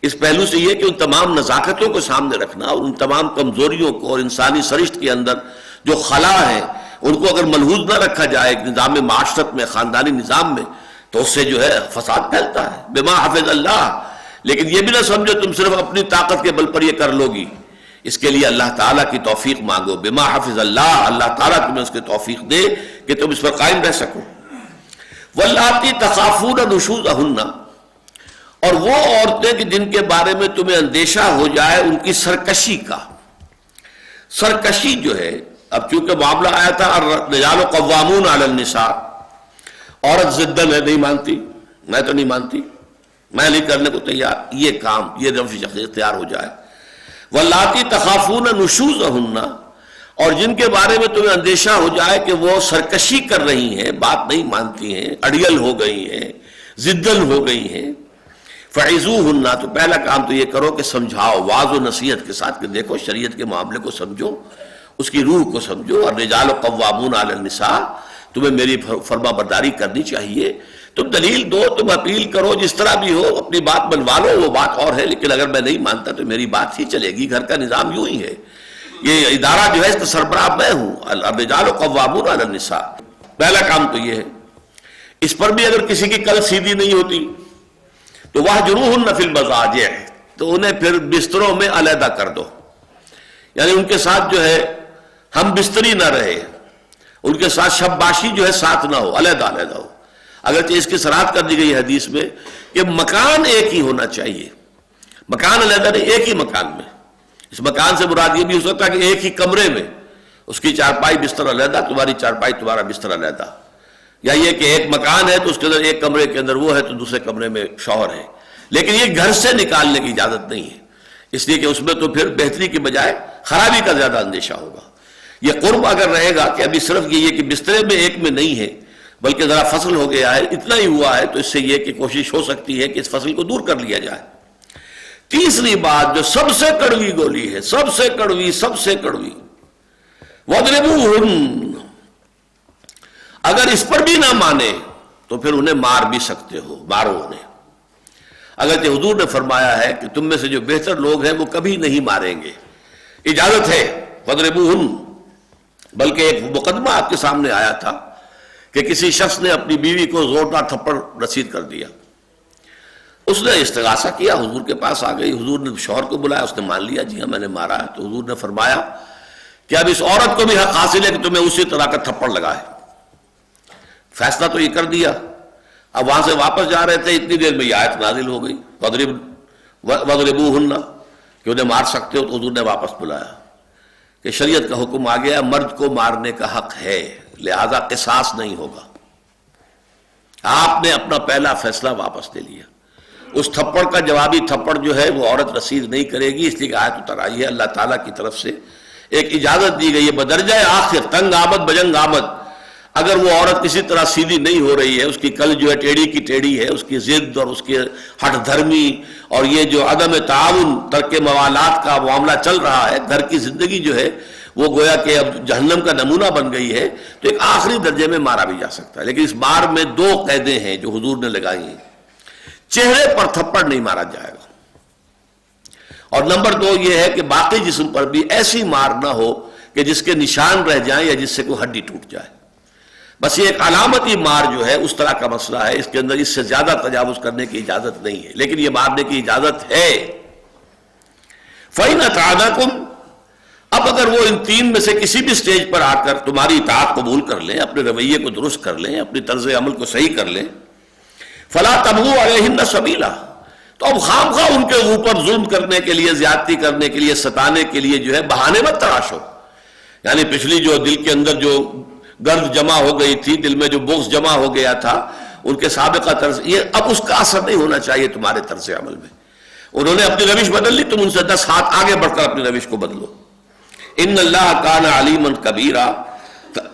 اس پہلو سے یہ کہ ان تمام نزاکتوں کو سامنے رکھنا اور ان تمام کمزوریوں کو اور انسانی سرشت کے اندر جو خلا ہے ان کو اگر ملحوظ نہ رکھا جائے ایک نظام معاشرت میں، خاندانی نظام میں، تو اس سے جو ہے فساد پھیلتا ہے۔ بما حفظ اللہ، لیکن یہ بھی نہ سمجھو تم صرف اپنی طاقت کے بل پر یہ کر لو گی، اس کے لیے اللہ تعالیٰ کی توفیق مانگو۔ بما حفظ اللہ، اللہ تعالیٰ تمہیں اس کی توفیق دے کہ تم اس پر قائم رہ سکو۔ واللاتی تخافون نشوزہن، اور وہ عورتیں کہ جن کے بارے میں تمہیں اندیشہ ہو جائے ان کی سرکشی کا۔ سرکشی جو ہے، اب چونکہ معاملہ آیا تھا الرجال قوامون علی النساء، عورت ضدن ہے، نہیں مانتی، میں تو نہیں مانتی، میں نہیں کرنے کو تیار، یہ کام، یہ روش اختیار ہو جائے۔ واللاتی تخافون نشوزہن، اور جن کے بارے میں تمہیں اندیشہ ہو جائے کہ وہ سرکشی کر رہی ہیں، بات نہیں مانتی ہیں، اڑیل ہو گئی ہیں، ضدن ہو گئی ہیں، فعظوہن، تو پہلا کام تو یہ کرو کہ سمجھاؤ، واعظ و نصیحت کے ساتھ کہ دیکھو شریعت کے معاملے کو سمجھو، اس کی روح کو سمجھو، الرجال قوامون علی النساء، تمہیں میری فرما برداری کرنی چاہیے، تم دلیل دو، تم اپیل کرو، جس طرح بھی ہو اپنی بات منوا لو، وہ بات اور ہے، لیکن اگر میں نہیں مانتا تو میری بات ہی چلے گی، گھر کا نظام یوں ہی ہے، یہ ادارہ جو ہے اس کا سربراہ میں ہوں، الرجال قوامون علی النساء، پہلا کام تو یہ ہے۔ اس پر بھی اگر کسی کی کل سیدھی نہیں ہوتی تو واہجروہن فی المضاجع، تو انہیں پھر بستروں میں علیحدہ کر دو، یعنی ان کے ساتھ جو ہے ہم بستری نہ رہے، ان کے ساتھ شباشی جو ہے ساتھ نہ ہو، علیحدہ علیحدہ ہو۔ اگرچہ اس کی صراحت کر دی گئی حدیث میں کہ مکان ایک ہی ہونا چاہیے، مکان علیحدہ نہیں، ایک ہی مکان میں۔ اس مکان سے مراد یہ بھی ہو سکتا ہے کہ ایک ہی کمرے میں اس کی چارپائی بستر علیحدہ، تمہاری چارپائی تمہارا بستر علیحدہ، یا یہ کہ ایک مکان ہے تو اس کے اندر ایک کمرے کے اندر وہ ہے تو دوسرے کمرے میں شوہر ہے، لیکن یہ گھر سے نکالنے کی اجازت نہیں ہے، اس لیے کہ اس میں تو پھر بہتری کے بجائے خرابی کا زیادہ اندیشہ ہوگا۔ یہ قرب اگر رہے گا کہ ابھی صرف یہ کہ بسترے میں ایک میں نہیں ہے بلکہ ذرا فصل ہو گیا ہے، اتنا ہی ہوا ہے، تو اس سے یہ کہ کوشش ہو سکتی ہے کہ اس فصل کو دور کر لیا جائے۔ تیسری بات جو سب سے کڑوی گولی ہے، سب سے کڑوی، سب سے کڑوی، وَاضْرِبُوهُنَّ، اگر اس پر بھی نہ مانے تو پھر انہیں مار بھی سکتے ہو، مارو انہیں۔ اگرچہ حضور نے فرمایا ہے کہ تم میں سے جو بہتر لوگ ہیں وہ کبھی نہیں ماریں گے، اجازت ہے، وَاضْرِبُوهُنَّ۔ بلکہ ایک مقدمہ آپ کے سامنے آیا تھا کہ کسی شخص نے اپنی بیوی کو زوردار تھپڑ رسید کر دیا، اس نے استغاثہ کیا، حضور کے پاس آ گئی، حضور نے شوہر کو بلایا، اس نے مان لیا جی ہاں میں نے مارا ہے، تو حضور نے فرمایا کہ اب اس عورت کو بھی حق حاصل ہے کہ تمہیں اسی طرح کا تھپڑ لگائے۔ فیصلہ تو یہ کر دیا، اب وہاں سے واپس جا رہے تھے، اتنی دیر میں یہ آیت نازل ہو گئی وَاضْرِبُوهُنَّ، کہ انہیں مار سکتے ہو، تو حضور نے واپس بلایا کہ شریعت کا حکم آ گیا، مرد کو مارنے کا حق ہے، لہذا قصاص نہیں ہوگا۔ آپ نے اپنا پہلا فیصلہ واپس لے لیا، اس تھپڑ کا جوابی تھپڑ جو ہے وہ عورت رسید نہیں کرے گی، اس لیے کہ آیت اتر آئی ہے اللہ تعالیٰ کی طرف سے ایک اجازت دی گئی ہے بدرجہ آخر تنگ آمد بجنگ آمد، اگر وہ عورت کسی طرح سیدھی نہیں ہو رہی ہے، اس کی کل جو ہے ٹیڑھی کی ٹیڑھی ہے، اس کی ضد اور اس کی ہٹ دھرمی اور یہ جو عدم تعاون ترک موالات کا معاملہ چل رہا ہے، گھر کی زندگی جو ہے وہ گویا کہ اب جہنم کا نمونہ بن گئی ہے، تو ایک آخری درجے میں مارا بھی جا سکتا ہے۔ لیکن اس مار میں دو قیدیں ہیں جو حضور نے لگائی ہیں، چہرے پر تھپڑ نہیں مارا جائے گا، اور نمبر دو یہ ہے کہ باقی جسم پر بھی ایسی مار نہ ہو کہ جس کے نشان رہ جائیں یا جس سے کوئی ہڈی ٹوٹ جائے، بس یہ ایک علامتی مار جو ہے اس طرح کا مسئلہ ہے، اس کے اندر اس سے زیادہ تجاوز کرنے کی اجازت نہیں ہے، لیکن یہ مارنے کی اجازت ہے۔ فَإِنْ أَطَعْنَكُمْ، اب اگر وہ ان تین میں سے کسی بھی سٹیج پر آ کر تمہاری اطاعت قبول کر لیں، اپنے رویے کو درست کر لیں، اپنی طرز عمل کو صحیح کر لیں، فَلَا تَبْغُوا عَلَيْهِنَّ سَبِيلًا، تو اب خام خواہ ان کے اوپر ظلم کرنے کے لیے، زیادتی کرنے کے لیے، ستانے کے لیے جو ہے بہانے مت تراشو۔ یعنی پچھلی جو دل کے اندر جو گرد جمع ہو گئی تھی، دل میں جو بغض جمع ہو گیا تھا ان کے سابقہ طرز، یہ اب اس کا اثر نہیں ہونا چاہیے تمہارے طرز عمل میں۔ انہوں نے اپنی روش بدل لی، تم ان سے 10 ہاتھ آگے بڑھ کر اپنی روش کو بدلو۔ ان اللہ کان علیما کبیرا،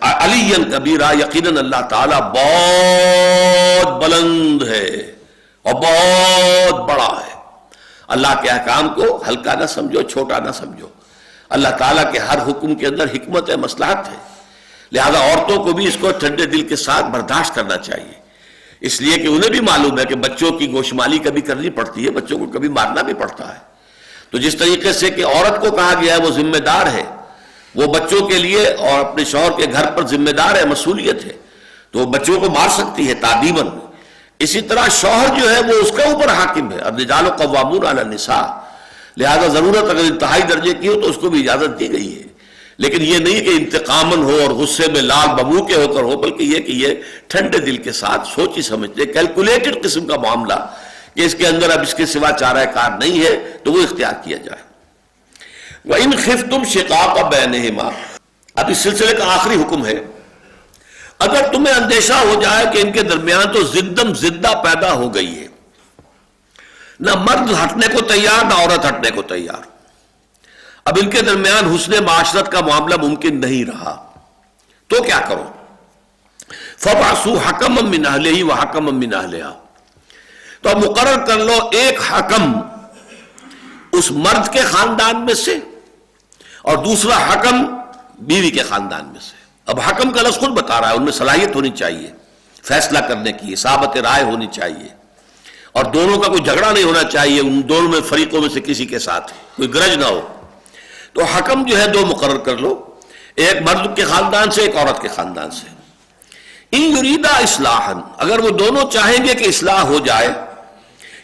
علی کبیرا، یقیناً اللہ تعالیٰ بہت بلند ہے اور بہت بڑا ہے۔ اللہ کے احکام کو ہلکا نہ سمجھو، چھوٹا نہ سمجھو۔ اللہ تعالیٰ کے ہر حکم کے اندر حکمت ہے، مصلحت ہے، لہذا عورتوں کو بھی اس کو ٹھنڈے دل کے ساتھ برداشت کرنا چاہیے، اس لیے کہ انہیں بھی معلوم ہے کہ بچوں کی گوشمالی کبھی کرنی پڑتی ہے، بچوں کو کبھی مارنا بھی پڑتا ہے۔ تو جس طریقے سے کہ عورت کو کہا گیا ہے وہ ذمہ دار ہے، وہ بچوں کے لیے اور اپنے شوہر کے گھر پر ذمہ دار ہے، مسئولیت ہے، تو وہ بچوں کو مار سکتی ہے تعدیباً۔ اسی طرح شوہر جو ہے وہ اس کے اوپر حاکم ہے، الرجال قوامون علی النساء، لہذا ضرورت اگر انتہائی درجے کی ہو تو اس کو بھی اجازت دی گئی ہے، لیکن یہ نہیں کہ انتقاماً ہو اور غصے میں لال ببو کے ہو کر ہو، بلکہ یہ کہ یہ ٹھنڈے دل کے ساتھ سوچی سمجھتے کیلکولیٹڈ قسم کا معاملہ کہ اس کے اندر اب اس کے سوا چارہ کار نہیں ہے تو وہ اختیار کیا جائے۔ وَإِنْ خِفْتُمْ شِقَاقَ بَيْنِهِمَا، اب اس سلسلے کا آخری حکم ہے، اگر تمہیں اندیشہ ہو جائے کہ ان کے درمیان تو زدم زدہ پیدا ہو گئی ہے، نہ مرد ہٹنے کو تیار نہ عورت ہٹنے کو تیار، اب ان کے درمیان حسن معاشرت کا معاملہ ممکن نہیں رہا، تو کیا کرو؟ فَبَعْثُوا حَكَمًا مِّنْ أَهْلِهِ وَحَكَمًا مِّنْ أَهْلِهَا، تو اب مقرر کر لو ایک حکم اس مرد کے خاندان میں سے اور دوسرا حکم بیوی کے خاندان میں سے۔ اب حکم کا لفظ خود بتا رہا ہے، ان میں صلاحیت ہونی چاہیے فیصلہ کرنے کی، اصابت رائے ہونی چاہیے، اور دونوں کا کوئی جھگڑا نہیں ہونا چاہیے، ان دونوں میں فریقوں میں سے کسی کے ساتھ کوئی گرج نہ ہو۔ تو حکم جو ہے 2 مقرر کر لو، ایک مرد کے خاندان سے، ایک عورت کے خاندان سے۔ ان یریدا اصلاحا، اگر وہ دونوں چاہیں گے کہ اصلاح ہو جائے،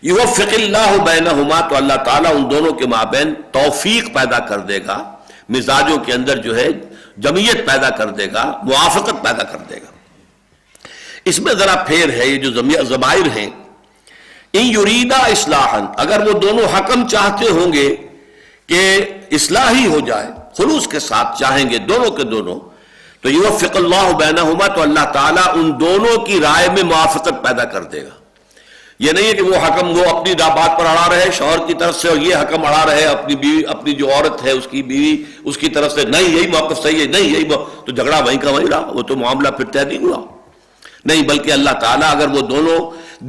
یوفق اللہ بینہما، تو اللہ تعالیٰ ان دونوں کے مابین توفیق پیدا کر دے گا، مزاجوں کے اندر جو ہے جمعیت پیدا کر دے گا، موافقت پیدا کر دے گا۔ اس میں ذرا پھیر ہے، یہ جو ضمائر ہیں، ان یریدا اصلاحا، اگر وہ دونوں حکم چاہتے ہوں گے کہ اصلاح ہی ہو جائے، خلوص کے ساتھ چاہیں گے دونوں کے دونوں، تو یوفق اللہ بینہما، تو اللہ تعالیٰ ان دونوں کی رائے میں موافقت پیدا کر دے گا۔ یہ نہیں ہے کہ وہ حکم وہ اپنی بات پر اڑا رہے شوہر کی طرف سے، اور یہ حکم اڑا رہے اپنی بیوی، اپنی جو عورت ہے اس کی بیوی اس کی طرف سے، نہیں یہی موقف صحیح ہے، نہیں یہی تو جھگڑا وہیں کا وہیں رہا، وہ تو معاملہ پھر طے نہیں ہوا۔ نہیں، بلکہ اللہ تعالیٰ اگر وہ دونوں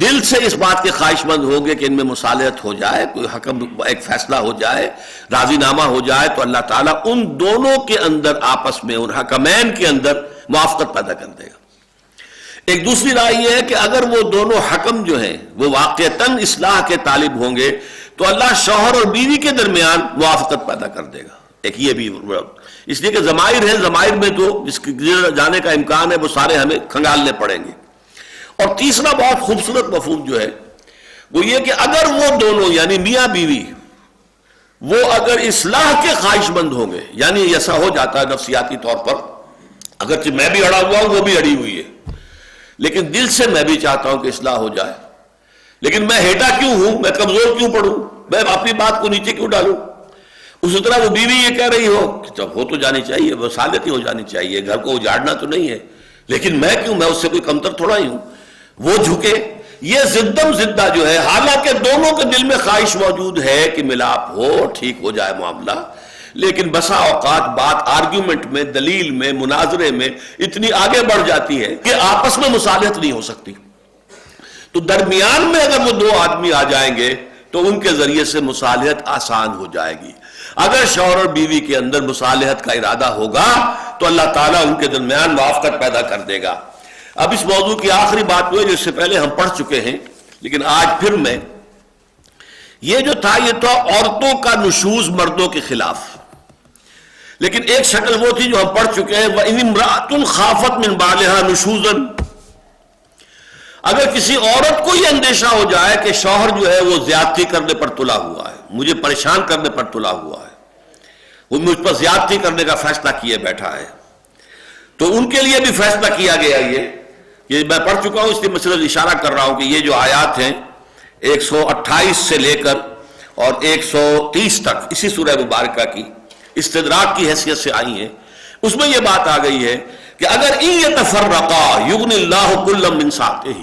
دل سے اس بات کے خواہش مند ہوں گے کہ ان میں مصالحت ہو جائے، کوئی حکم ایک فیصلہ ہو جائے، راضی نامہ ہو جائے، تو اللہ تعالیٰ ان دونوں کے اندر آپس میں، ان حکمین کے اندر موافقت پیدا کر دے گا۔ ایک دوسری رائے یہ ہے کہ اگر وہ دونوں حکم جو ہیں وہ واقعتاً اصلاح کے طالب ہوں گے تو اللہ شوہر اور بیوی کے درمیان موافقت پیدا کر دے گا۔ ایک یہ بھی، اس لیے کہ ضمائر ہیں، ضمائر میں تو جس کے جانے کا امکان ہے وہ سارے ہمیں کھنگالنے پڑیں گے۔ اور تیسرا بہت خوبصورت مفہوم جو ہے وہ یہ کہ اگر وہ دونوں یعنی میاں بیوی وہ اگر اصلاح کے خواہش مند ہوں گے، یعنی ایسا ہو جاتا ہے نفسیاتی طور پر، اگرچہ میں بھی اڑا ہوا ہوں وہ بھی اڑی ہوئی ہے، لیکن دل سے میں بھی چاہتا ہوں کہ اصلاح ہو جائے، لیکن میں ہیٹا کیوں ہوں، میں کمزور کیوں پڑوں، میں اپنی بات کو نیچے کیوں ڈالوں؟ اسی طرح وہ بیوی یہ کہہ رہی ہو کہ جب ہو تو جانی چاہیے، وہ صالحی ہو جانی چاہیے، گھر کو اجاڑنا تو نہیں ہے، لیکن میں کیوں، میں اس سے کوئی کمتر تھوڑا ہی ہوں، وہ جھکے، یہ زدم زدہ جو ہے، حالانکہ دونوں کے دل میں خواہش موجود ہے کہ ملاپ ہو، ٹھیک ہو جائے معاملہ، لیکن بسا اوقات بات آرگیومنٹ میں، دلیل میں، مناظرے میں اتنی آگے بڑھ جاتی ہے کہ آپس میں مصالحت نہیں ہو سکتی. تو درمیان میں اگر وہ دو آدمی آ جائیں گے تو ان کے ذریعے سے مصالحت آسان ہو جائے گی. اگر شوہر اور بیوی کے اندر مصالحت کا ارادہ ہوگا تو اللہ تعالیٰ ان کے درمیان موافقت پیدا کر دے گا. اب اس موضوع کی آخری بات وہ ہے جو اس سے پہلے ہم پڑھ چکے ہیں، لیکن آج پھر میں یہ جو تھا یہ تو عورتوں کا نشوز مردوں کے خلاف، لیکن ایک شکل وہ تھی جو ہم پڑھ چکے ہیں، وَإِنِ امْرَأَةٌ خَافَتْ مِنْ بَعْلِهَا نُشُوزًا. اگر کسی عورت کو یہ اندیشہ ہو جائے کہ شوہر جو ہے وہ زیادتی کرنے پر تلا ہوا ہے، مجھے پریشان کرنے پر تلا ہوا ہے، وہ مجھ پر زیادتی کرنے کا فیصلہ کیے بیٹھا ہے، تو ان کے لیے بھی فیصلہ کیا گیا. یہ میں پڑھ چکا ہوں، اس لیے میں صرف اشارہ کر رہا ہوں کہ یہ جو آیات ہیں 128 سے لے کر اور 130 تک اسی سورہ مبارکہ کی استدراک کی حیثیت سے آئی ہیں. اس میں یہ بات آ گئی ہے کہ اگر ان یتفرقا یغنی اللہ کلا من سعتہ،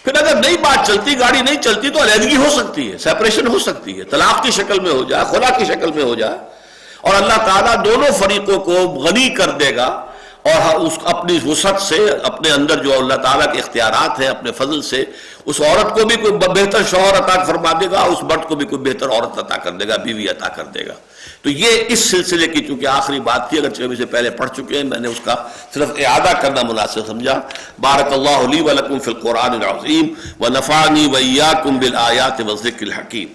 پھر اگر نئی بات چلتی، گاڑی نہیں چلتی تو علیحدگی ہو سکتی ہے، سیپریشن ہو سکتی ہے، طلاق کی شکل میں ہو جائے، خلا کی شکل میں ہو جائے، اور اللہ تعالیٰ دونوں فریقوں کو غنی کر دے گا، اور اس اپنی وسعت سے، اپنے اندر جو اللہ تعالیٰ کے اختیارات ہیں، اپنے فضل سے اس عورت کو بھی کوئی بہتر شوہر عطا فرما دے گا، اس مرد کو بھی کوئی بہتر عورت عطا کر دے گا، بیوی عطا کر دے گا. تو یہ اس سلسلے کی چونکہ آخری بات تھی، اگرچہ ہم اسے پہلے پڑھ چکے ہیں، میں نے اس کا صرف اعادہ کرنا مناسب سمجھا. بارک اللہ لی ولکم فی القرآن العظیم ونفعنی وإیاکم بالآیات والذکر الحکیم.